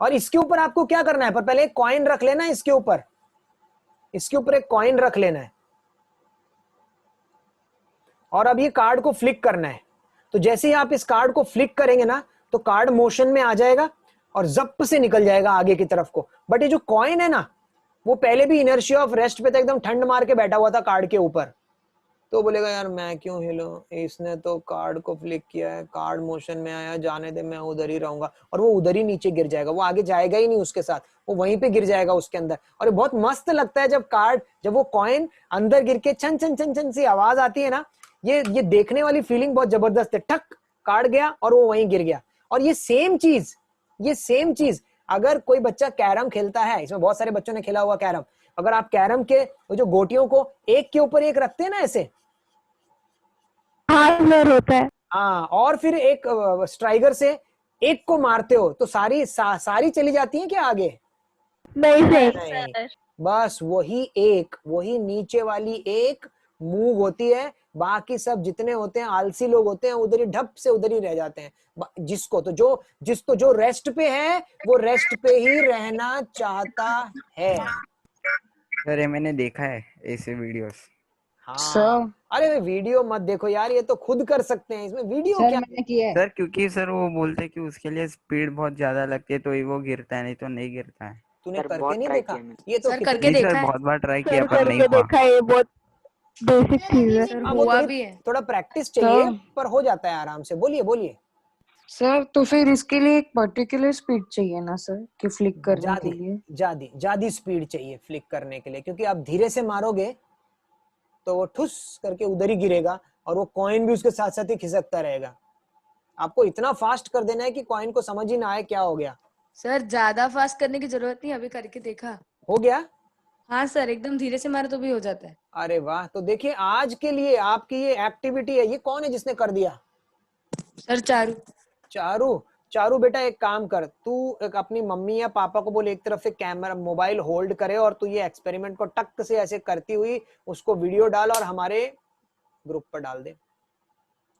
और इसके ऊपर आपको क्या करना है, पर पहले एक कॉइन रख लेना है इसके ऊपर एक कॉइन रख लेना है, और अब ये कार्ड को फ्लिक करना है। तो जैसे ही आप इस कार्ड को फ्लिक करेंगे ना, तो कार्ड मोशन में आ जाएगा और जप से निकल जाएगा आगे की तरफ को। बट ये जो कॉइन है ना, वो पहले भी इनर्शिया ऑफ रेस्ट पे था, एकदम ठंड मार के बैठा हुआ था कार्ड के ऊपर। तो बोलेगा यार मैं क्यों हिलूं, इसने तो कार्ड को फ्लिक किया है, कार्ड मोशन में आया, जाने दे, मैं उधर ही रहूंगा, और वो उधर ही नीचे गिर जाएगा, वो आगे जाएगा ही नहीं उसके साथ, वो वहीं पे गिर जाएगा उसके अंदर। और ये बहुत मस्त लगता है जब वो कॉइन अंदर गिर के छन छन छन छन सी आवाज आती है ना, ये देखने वाली फीलिंग बहुत जबरदस्त है। ठक, कार्ड गया और वो वहीं गिर गया। और ये सेम चीज अगर कोई बच्चा कैरम खेलता है, इसमें बहुत सारे बच्चों ने खेला हुआ कैरम, अगर आप कैरम के वो जो गोटियों को एक के ऊपर एक रखते हैं ना ऐसे, होता है, हाँ, और फिर एक स्ट्राइकर से एक को मारते हो, तो सारी चली जाती है क्या आगे? नहीं, बस वही नीचे वाली एक मूव होती है, बाकी सब जितने होते हैं आलसी लोग होते हैं, उधर ही ढप से उधर ही रह जाते हैं। जो रेस्ट पे है वो रेस्ट पे ही रहना चाहता है। सर ये मैंने देखा है ऐसे वीडियोस। हाँ अरे वीडियो मत देखो यार, ये तो खुद कर सकते हैं, इसमें वीडियो सर क्या मैंने किया है सर, क्योंकि सर वो बोलते हैं कि उसके लिए स्पीड बहुत ज्यादा लगती है, तो ही वो गिरता है, नहीं तो नहीं गिरता है। तूने करके नहीं देखा? ये तो सर करके नहीं देखा सर, है, बहुत बार ट्राई सर किया पर नहीं करके हुआ। देखा है, ये बहुत बेसिक चीज है। सर हाँ, वो हुआ भी है। थोड़ा प्रैक्टिस चाहिए, पर हो जाता है आराम से। बोलिए सर तो फिर इसके लिए एक पर्टिकुलर स्पीड चाहिए ना सर, कि फ्लिक करने के लिए? ज्यादा स्पीड चाहिए फ्लिक करने के लिए, क्योंकि आप धीरे से मारोगे तो वो ठुस करके उधर ही गिरेगा, और वो कॉइन भी उसके साथ साथ ही खिसकता रहेगा। आपको इतना फास्ट कर देना है कि कॉइन को समझ ही ना आए क्या हो गया। सर ज्यादा फास्ट करने की जरूरत नहीं, अभी करके देखा। हो गया? हाँ सर, एकदम धीरे से मारो तो भी हो जाता है। अरे वाह, तो देखिए आज के लिए आपकी ये एक्टिविटी है। ये कौन है जिसने कर दिया? सर चारू। चारू, चारू बेटा एक काम कर, तू एक अपनी मम्मी या पापा को बोल एक तरफ से कैमरा मोबाइल होल्ड करे और तू ये एक्सपेरिमेंट को टक से ऐसे करती हुई उसको वीडियो डाल और हमारे ग्रुप पर डाल दे।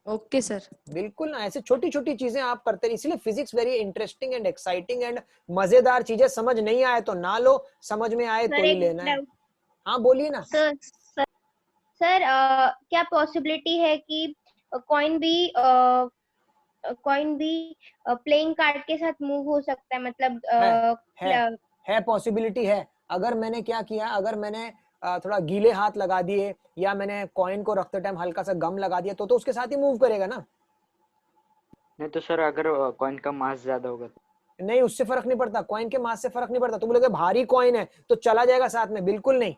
Okay sir. बिल्कुल ना, ऐसे छोटी छोटी चीजें आप करते रहिए। इसलिए physics very interesting and exciting and मजेदार चीजें। समझ नहीं आए तो ना लो, समझ में आए तो ही लेना है। हाँ बोलिए ना। सर क्या पॉसिबिलिटी है कि कॉइन भी प्लेइंग कार्ड के साथ मूव हो सकता है? मतलब है पॉसिबिलिटी है। अगर मैंने क्या किया, अगर मैंने थोड़ा गीले हाथ लगा दिए या मैंने कॉइन को रखते टाइम हल्का सा गम लगा दिया तो उसके साथ ही मूव करेगा ना। नहीं तो सर अगर कॉइन का मास ज्यादा होगा नहीं, उससे फर्क नहीं पड़ता, कॉइन के मास से फर्क नहीं पड़ता। तुम बोलोगे भारी कॉइन है तो चला जाएगा साथ में, बिल्कुल नहीं,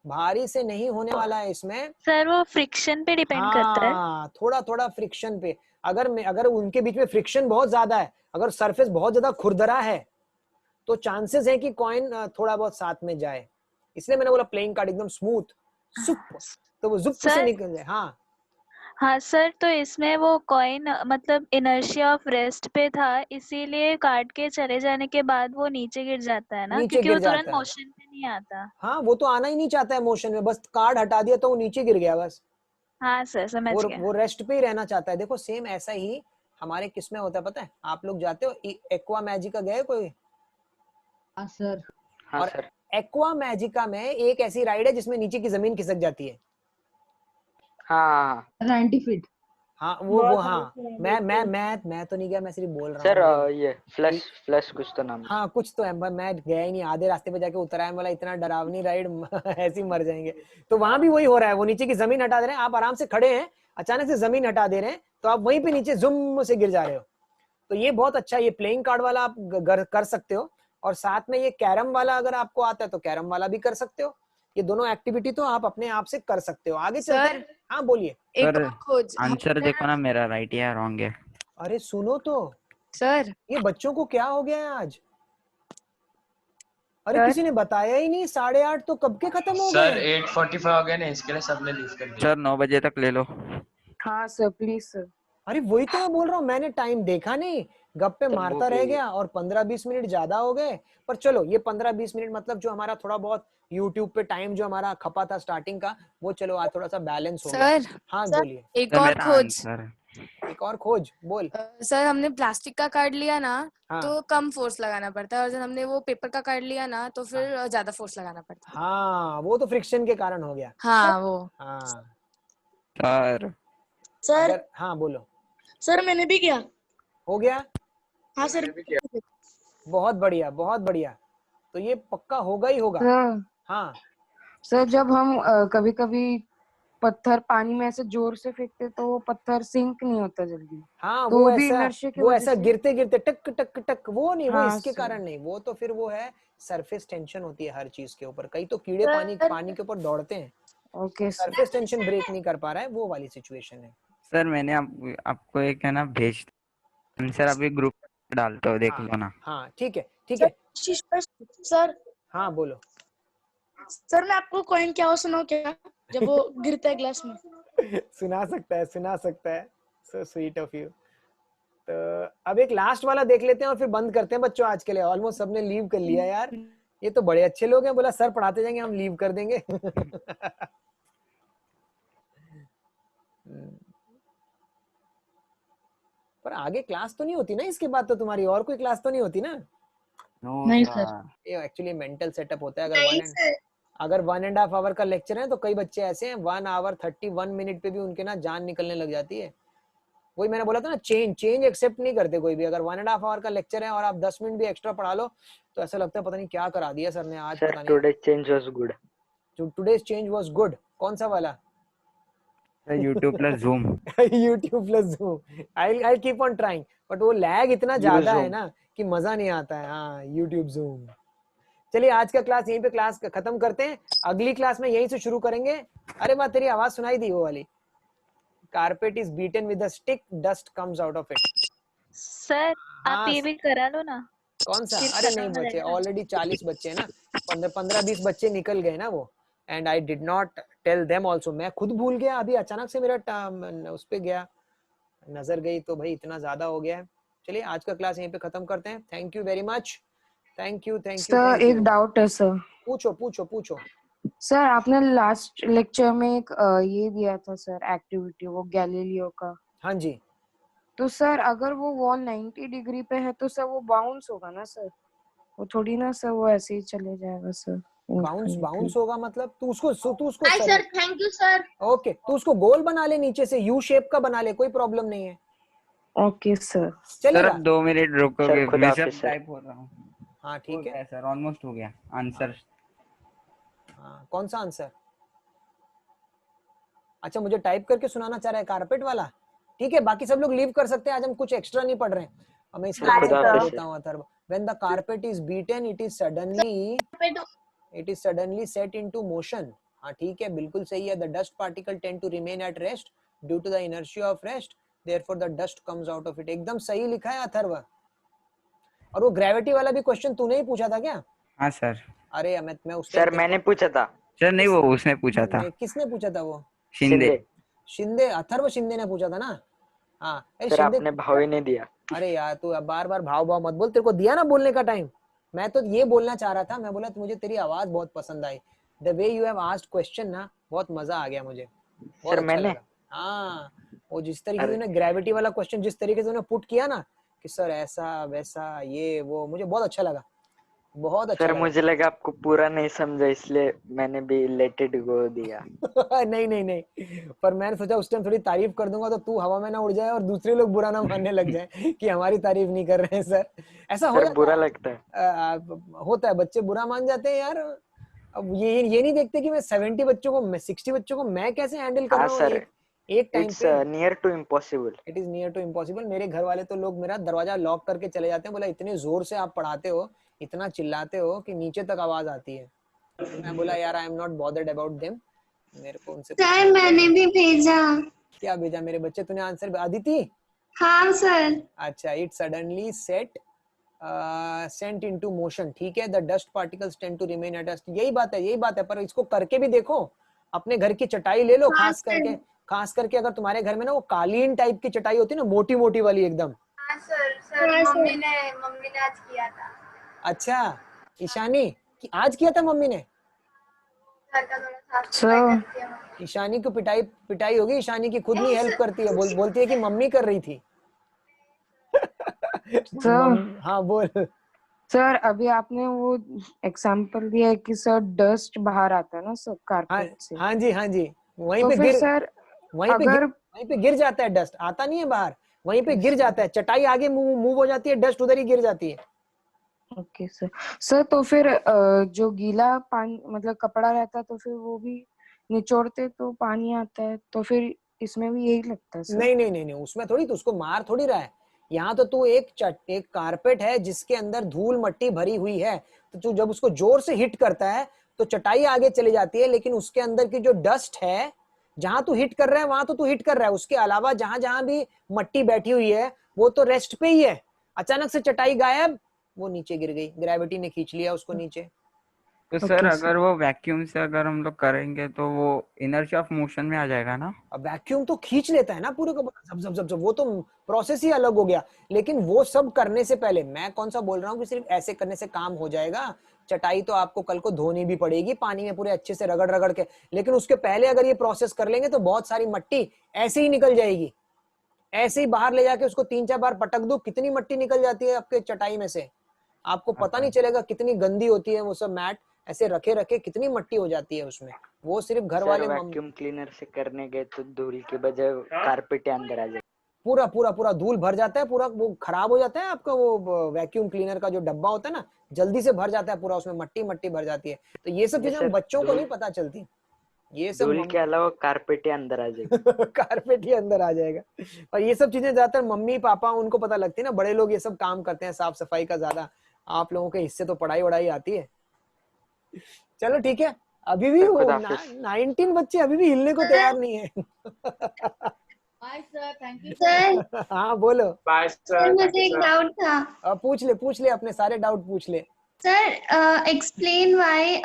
भारी से नहीं होने वाला है इसमें। सर वो फ्रिक्शन पे डिपेंड करता है। थोड़ा थोड़ा फ्रिक्शन पे। अगर उनके बीच में फ्रिक्शन बहुत ज्यादा है, अगर सरफेस बहुत ज्यादा खुरदरा है तो चांसेस है कि कॉइन थोड़ा बहुत साथ में जाए। इसलिए मैंने बोला प्लेइंग कार्ड एकदम स्मूथ सुप, तो वो जुप से निकल जाए। हाँ सर, तो इसमें वो कॉइन मतलब इनर्शिया ऑफ रेस्ट पे था, इसीलिए कार्ड के चले जाने के बाद वो नीचे गिर जाता है ना, क्योंकि वो तुरंत मोशन पे नहीं आता। हाँ, वो तो आना ही नहीं चाहता है मोशन में, बस कार्ड हटा दिया तो वो नीचे गिर गया बस। हाँ सर, समझ गया। वो रेस्ट पे ही रहना चाहता है। देखो सेम ऐसा ही हमारे किस में होता है पता है? आप लोग जाते हो एक्वा मैजिका, गए कोई? हाँ सर। और एक्वा मैजिका में एक ऐसी राइड है जिसमें नीचे की जमीन खिसक जाती है। हाँ 90 फीट। हाँ वो हाँ, मैं तो नहीं गया, मैं सिर्फ बोल रहा हूँ सर। ये फ्लश कुछ तो नाम। हाँ कुछ तो है, मैं गया ही नहीं, आधे रास्ते पे जाके उतरा है। वाला इतना डरावनी राइड ऐसे ही मर जाएंगे। तो वहां भी वही हो रहा है, वो नीचे की जमीन हटा दे रहे हैं, आप आराम से खड़े हैं, अचानक से जमीन हटा दे रहे हैं तो आप वहीं पे नीचे जुम से गिर जा रहे हो। तो ये बहुत अच्छा, ये प्लेइंग कार्ड वाला आप कर सकते हो, और साथ में ये कैरम वाला अगर आपको आता है तो कैरम वाला भी कर सकते हो। ये दोनों एक्टिविटी तो आप अपने आप से कर सकते हो। आगे चलते हैं। हाँ बोलिए सर। आंसर देखो ना मेरा, राइट या रॉन्ग है। अरे सुनो तो सर, ये बच्चों को क्या हो गया है आज? अरे किसी ने बताया ही नहीं, 8:30 तो कब के खत्म हो गए? सर 8:45 हो गया ना, इसके लिए सबने लीव कर दिया। सर 9 बजे तक ले लो। हाँ सर, प्लीज सर। अरे वही तो मैं बोल रहा हूँ, मैंने टाइम देखा नहीं, गप्पे मारता रह गया और 15-20 मिनट ज्यादा हो गए। पर चलो ये 15-20 मिनट मतलब जो हमारा थोड़ा बहुत YouTube पे टाइम जो हमारा खपा था स्टार्टिंग का, वो चलो आज थोड़ा सा बैलेंस हो गया। हाँ बोलिए। एक और खोज। एक और खोज बोल। सर हमने प्लास्टिक का कार्ड लिया ना, हाँ। तो कम फोर्स लगाना पड़ता है, और जब हमने वो पेपर का कार्ड लिया ना तो फिर ज्यादा फोर्स लगाना पड़ता है। हाँ वो तो फ्रिक्शन के कारण हो गया। हाँ वो। हाँ सर हाँ बोलो। सर मैंने भी किया। हो गया? हाँ सर। बहुत बढ़िया, बहुत बढ़िया। तो ये पक्का होगा ही होगा। हाँ सर, जब हम कभी कभी पत्थर पानी में ऐसे जोर से फेंकते तो वो पत्थर सिंक नहीं होता जल्दी। हाँ तो वो ऐसा गिरते गिरते टक टक टक, वो नहीं, वो हाँ, इसके कारण नहीं, वो तो फिर वो है सरफेस टेंशन होती है हर चीज के ऊपर। कई तो कीड़े पानी के ऊपर दौड़ते हैं। ओके, सरफेस टेंशन ब्रेक नहीं कर पा रहा है, वो वाली सिचुएशन है। सर मैंने आपको एक है ना भेज, आंसर अभी ग्रुप डालते हो, देख लो ना। हाँ ठीक है ठीक है। सर हाँ बोलो। सर मैं आपको कॉइन क्या सुनाऊं क्या, जब वो गिरता है ग्लास में? सुना सकता है। So sweet of you. तो अब एक लास्ट वाला देख लेते हैं और फिर बंद करते हैं बच्चों आज के लिए। ऑलमोस्ट सबने लीव कर लिया यार, ये तो बड़े अच्छे लोग हैं। बोला सर पढ़ाते जाएंगे, हम लीव कर देंगे। पर आगे क्लास तो नहीं होती ना इसके बाद? तो तुम्हारी और कोई क्लास तो नहीं होती ना? नहीं सर। ये एक्चुअली मेंटल सेटअप होता है। अगर 1.5 आवर का लेक्चर है तो कई बच्चे ऐसे हैं 1 आवर 31 मिनट पे भी उनके ना जान निकलने लग जाती है। वही मैंने बोला था ना, चेंज एक्सेप्ट नहीं करते कोई भी। अगर 1.5 आवर का लेक्चर है और आप 10 मिनट भी एक्स्ट्रा पढ़ा लो तो ऐसा लगता है पता नहीं क्या करा दिया सर ने आज। पता नहीं। Today's change was good. Today's change was good कौन सा वाला? YouTube plus Zoom। YouTube plus Zoom। I'll keep on trying, but वो लैग इतना ज्यादा है ना कि मजा नहीं आता है। हाँ YouTube Zoom। चलिए आज का क्लास यहीं पे क्लास खत्म करते हैं। अगली क्लास में यहीं से शुरू करेंगे। अरे वाह, तेरी आवाज सुनाई दी वो वाली। carpet is beaten with a stick, dust comes out of it. Sir हाँ आप ये भी करा लो ना, कौन सा? फिर अरे खत्म नहीं हो बचे, जाएगा। ऑलरेडी 40 बच्चे हैं ना, 15-20 बच्चे निकल गए ना वो, and I did not tell them also. मैं खुद भूल गया, अभी अचानक से मेरा उस पे गया, नजर गई, तो भाई इतना ज्यादा हो गया है। चलिए आज का क्लास यहीं पे खत्म करते हैं। Thank you very much, thank you thank you sir thank एक यू। डाउट है सर। पूछो पूछो पूछो। सर आपने लास्ट लेक्चर में एक ये दिया था सर एक्टिविटी, वो गैलीलियो का। हाँ जी। तो सर अगर वो वॉल 90 डिग्री पे है तो सर वो बाउंस होगा ना सर, वो थोड़ी ना सर वो ऐसे ही चले जाएगा सर। बाउंस होगा मतलब तू उसको hi sir, thank you sir. Okay, तू उसको गोल बना ले, नीचे से यू शेप का बना ले, कोई प्रॉब्लम नहीं है। Okay sir. सर चलेगा? अब 2 मिनट रुकोगे, सर खुदा मैं सब हाफिज सर। टाइप हो रहा हूँ। हाँ ठीक है सर, ऑलमोस्ट हो गया आंसर। हाँ, कौन सा आंसर? अच्छा मुझे टाइप करके सुनाना चाह रहा है कारपेट वाला। ठीक है, बाकी सब लोग लीव कर सकते हैं, आज हम कुछ एक्स्ट्रा नहीं पढ़ रहे हैं। अब मैं इसलिए खुदा कर हाफिज देता हूँ Atharva. When the carpet is beaten, it is suddenly set into motion. हाँ ठीक है, बिल्कुल सही है। The dust particle tend to remain at rest due to the inertia of rest. Therefore the dust comes out of it. एकदम सही लिखा है अथर्व। और वो ग्रेविटी वाला भी क्वेश्चन तूने ही पूछा था क्या? हाँ सर। अरे मैं उसके सर मैंने पूछा था। सर नहीं, वो उसने पूछा था। किसने पूछा था वो? शिंदे। अथर्व शिंदे ने पूछा था ना। हाँ सर आपने भाव ही नहीं दिया। अरे यार तू अब बार बार भाव मत बोल, तेरे को दिया ना बोलने का टाइम। मैं तो ये बोलना चाह रहा था, मैं बोला मुझे तेरी आवाज बहुत पसंद आई, the way you have asked question ना, बहुत मजा आ गया मुझे, बहुत सर अच्छा मैंने लगा। हाँ वो जिस तरीके से ग्रेविटी वाला क्वेश्चन जिस तरीके से पुट किया ना कि सर ऐसा वैसा ये वो, मुझे बहुत अच्छा लगा, बहुत अच्छा सर लगा। मुझे लगा आपको पूरा नहीं समझा, इसलिए मैंने भी लेट इट गो दिया। नहीं, पर मैंने सोचा उस टाइम थोड़ी तारीफ कर दूंगा तो तू हवा में ना उड़ जाए और दूसरे लोग बुरा ना मानने लग जाए कि हमारी तारीफ नहीं कर रहे हैं सर। ऐसा हो सर बुरा लगता है। होता है, बच्चे बुरा मान जाते हैं यार। अब ये नहीं देखते कि मैं 70 बच्चों को, मैं 60 बच्चों को मैं कैसे हैंडल कर रहा हूँ एक टाइम पे। Near to impossible. It is near to impossible. मेरे घर वाले तो लोग मेरा दरवाजा लॉक करके चले जाते हैं, बोला इतने जोर से आप पढ़ाते हो, इतना चिल्लाते हो कि नीचे तक आवाज आती है। मैं बोला यार I am not bothered about them, मेरे को उनसे सर मैंने भी भेजा। क्या भेजा मेरे बच्चे? तूने आंसर? अदिति? हाँ सर। अच्छा, it suddenly sent into motion. ठीक है, the dust particles tend to remain at rest. यही बात है, पर इसको करके भी देखो। अपने घर की चटाई ले लो, खास करके अगर तुम्हारे घर में ना वो कालीन टाइप की चटाई होती है ना, मोटी मोटी वाली एकदम। हाँ सर मम्मी ने आज किया था। अच्छा ईशानी आज किया था मम्मी ने? घर का थोड़ा साफ सफाई करती है मम्मी। ईशानी को पिटाई होगी, ईशानी की खुद नहीं हेल्प करती है, बोलती है कि मम्मी कर रही थी। हाँ बोल सर। अभी आपने वो एग्जांपल दिया है कि सर डस्ट बाहर आता है ना सर कारपेट से। हाँ जी वहीं तो पे फिर सर वहीं पे गिर जाता है डस्ट, आता नहीं है बाहर, वहीं पे गिर जाता है। चटाई आगे मूव हो जाती है, डस्ट उधर ही गिर जाती है। ओके सर तो फिर जो गीला पानी मतलब कपड़ा रहता है तो फिर वो भी निचोड़ते तो पानी आता है, तो फिर इसमें भी यही लगता है सर? नहीं, उसमें थोड़ी, तो उसको मार थोड़ी रहा है। यहाँ तो तू एक कारपेट है जिसके अंदर धूल मट्टी भरी हुई है, तो तू जब उसको जोर से हिट करता है तो चटाई आगे चली जाती है, लेकिन उसके अंदर की जो डस्ट है, जहां तू हिट कर रहा है वहां तो तू हिट कर रहा है, उसके अलावा जहां जहां भी मट्टी बैठी हुई है वो तो रेस्ट पे ही है। अचानक से चटाई गायब, वो नीचे गिर गई, ग्रेविटी ने खींच लिया उसको नीचे। तो सर अगर वो वैक्यूम से अगर हम लोग करेंगे तो वो इनर्शिया ऑफ मोशन में आ जाएगा ना? अब वैक्यूम तो खींच लेता है ना पूरे को, जब जब जब वो तो प्रोसेस ही अलग हो गया। लेकिन वो सब करने से पहले मैं कौन सा बोल रहा हूँ कि सिर्फ ऐसे करने से काम हो जाएगा। चटाई तो आपको कल को धोनी भी पड़ेगी पानी में पूरे अच्छे से रगड़ के, लेकिन उसके पहले अगर ये प्रोसेस कर लेंगे तो बहुत सारी मट्टी ऐसे ही निकल जाएगी। ऐसे ही बाहर ले जाके उसको 3-4 बार पटक दो, कितनी मट्टी निकल जाती है आपके चटाई में से, आपको पता नहीं चलेगा कितनी गंदी होती है वो सब मैट। ऐसे रखे कितनी मट्टी हो जाती है उसमें। वो सिर्फ घर वाले वैक्यूम क्लीनर से करने गए तो धूल के बजाय कारपेट अंदर आ जाए, पूरा धूल भर जाता है, पूरा वो खराब हो जाता है आपका। वो वैक्यूम क्लीनर का जो डब्बा होता है ना, जल्दी से भर जाता है पूरा, उसमें मट्टी भर जाती है। तो ये सब चीजें बच्चों को नहीं पता चलती। ये सब धूल के अलावा कारपेट ही अंदर आ जाएगा। कारपेट ही अंदर आ जाएगा। और ये सब चीजें ज्यादातर मम्मी पापा उनको पता लगती है ना, बड़े लोग ये सब काम करते हैं साफ सफाई का ज्यादा। आप लोगों के हिस्से तो पढ़ाई आती है। चलो ठीक है, अभी भी वो 19 बच्चे अभी भी हिलने को तैयार नहीं है। Bye sir, thank you sir हाँ बोलो। बाय सर सर, मुझे एक डाउट था। पूछ ले अपने सारे डाउट पूछ ले। Sir explain why,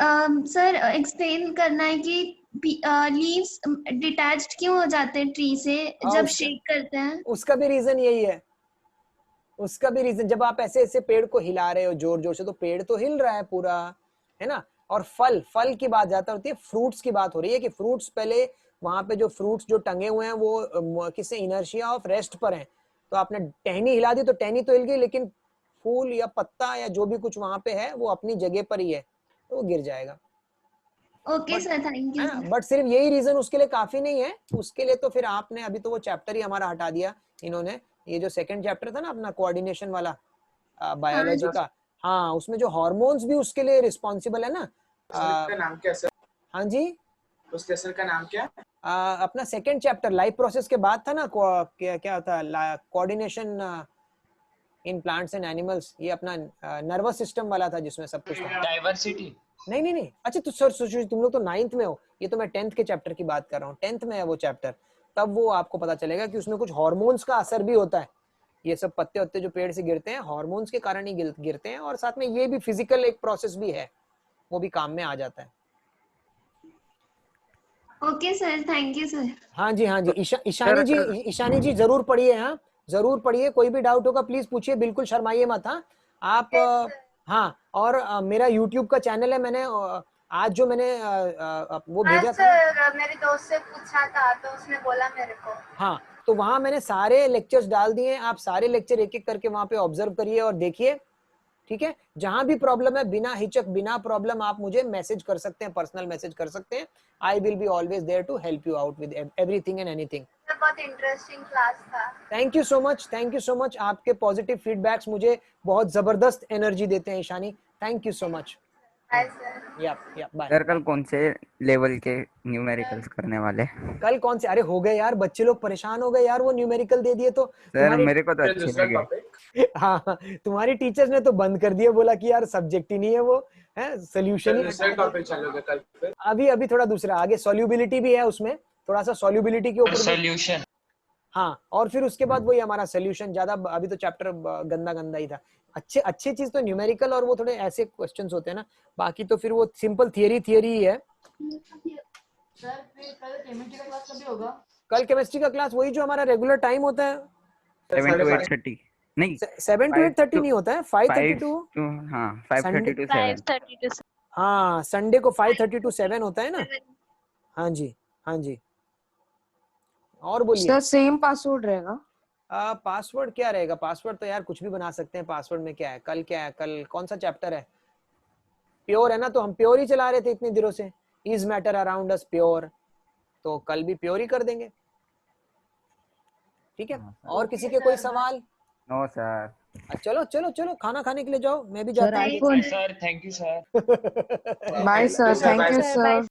sir explain करना है कि लीव्स डिटैच्ड क्यों हो जाते हैं ट्री से जब शेक करते हैं। उसका भी रीजन यही है, उसका भी रीजन, जब आप ऐसे ऐसे पेड़ को हिला रहे हो जोर जोर से तो पेड़ तो हिल रहा है पूरा, है ना। और फल की बात ज्यादा होती है, फ्रूट्स की बात हो रही है कि फ्रूट्स पहले वहां पे जो फ्रूट्स जो टंगे हुए हैं वो किसी इनर्शिया ऑफ रेस्ट पर हैं। तो आपने टहनी हिला दी तो टहनी तो हिल गई, लेकिन फूल या पत्ता या जो भी कुछ वहां पे है वो अपनी जगह पर ही है, तो वो गिर जाएगा। Okay sir, thank you. But सिर्फ यही रीजन उसके लिए काफी नहीं है। उसके लिए तो फिर आपने अभी तो वो चैप्टर ही हमारा हटा दिया इन्होंने, ये जो सेकंड चैप्टर था ना अपना कोऑर्डिनेशन वाला बायोलॉजी का, हाँ उसमें जो हार्मोन्स भी उसके लिए रिस्पॉन्सिबल है ना। का नाम क्या सर? हाँ जी, उस लेसन का नाम क्या? अपना सेकंड चैप्टर लाइफ प्रोसेस के बाद था ना, क्या था, coordination in plants and animals, ये अपना नर्वस सिस्टम वाला था जिसमें सब कुछ था। डाइवर्सिटी। नहीं, अच्छा तो सर तुम लोग तो 9th में हो, ये तो मैं 10th के चैप्टर की बात कर रहा हूँ। 10th में है वो चैप्टर, तब वो आपको पता चलेगा कि उसमें कुछ हार्मोन्स का असर भी होता है। ये सब पत्ते वत्ते जो पेड़ से गिरते हैं हार्मोन्स के कारण ही गिरते हैं, और साथ में ये भी फिजिकल एक प्रोसेस भी है, वो भी काम में आ जाता है। Okay sir, thank you sir. हाँ जी ईशानी जी जरूर पढ़िए, हाँ जरूर पढ़िए, कोई भी डाउट होगा प्लीज पूछिए, बिल्कुल शर्माइए मत। हाँ आप हाँ, और मेरा YouTube का चैनल है, मैंने आज जो मैंने वो भेजा था सर, मेरे दोस्त से पूछा था तो उसने बोला मेरे को। हाँ, तो वहां मैंने सारे लेक्चर्स डाल दिए, आप सारे लेक्चर एक एक करके वहां पे ऑब्जर्व करिए और देखिए, ठीक है। जहां भी प्रॉब्लम है बिना हिचक बिना प्रॉब्लम आप मुझे मैसेज कर सकते हैं, पर्सनल मैसेज कर सकते हैं। I will be always there to help you out with everything and anything. बहुत इंटरेस्टिंग क्लास था। थैंक यू सो मच, आपके पॉजिटिव फीडबैक्स मुझे बहुत जबरदस्त एनर्जी देते हैं Ishani, thank you so much. Bye sir. या बाय। सर कल कौन से लेवल के न्यूमेरिकल्स करने वाले? कल कौन से? अरे हो गए यार, बच्चे लोग परेशान हो गए यार, वो न्यूमेरिकल दे दिए तो सर मेरे को तो अच्छे लगे। हाँ तुम्हारी टीचर्स ने तो बंद कर दिया, बोला कि यार सब्जेक्ट ही नहीं है वो, है सोल्यूशन ही। दूसरा टॉपिक चलोगे कल फिर? अभी थोड़ा दूसरा आगे सॉल्युबिलिटी भी है उसमें, थोड़ा सा सॉल्युबिलिटी के ऊपर सोल्यूशन। हाँ, और फिर उसके बाद वही हमारा सोल्यूशन। ज्यादा अभी तो चैप्टर गंदा ही था। अच्छी चीज तो न्यूमेरिकल और वो थोड़े ऐसे क्वेश्चंस होते हैं ना, बाकी तो फिर वो सिंपल थियरी ही है। सर फिर कल केमिस्ट्री का क्लास कभी होगा? कल केमिस्ट्री का क्लास वही जो हमारा रेगुलर टाइम होता है, 7 to 8:30 नहीं 7 to 8:30 नहीं होता है, 5:30 to 5:30 to 7। हाँ संडे को 5:30 to 7 होता है ना। हाँ जी और बोलिए। सर सेम पासवर्ड रहेगा? पासवर्ड क्या रहेगा? पासवर्ड तो यार कुछ भी बना सकते हैं, पासवर्ड में क्या है। कल कौन सा चैप्टर है? प्योर है ना, तो हम प्योर ही चला रहे थे इतनी दिनों से, is matter around us pure, तो कल भी प्योर ही कर देंगे, ठीक है। और किसी के कोई सवाल? No sir. चलो खाना खाने के लिए जाओ, मैं भी जाता हूँ। Sir thank you sir. Bye sir, thank you sir.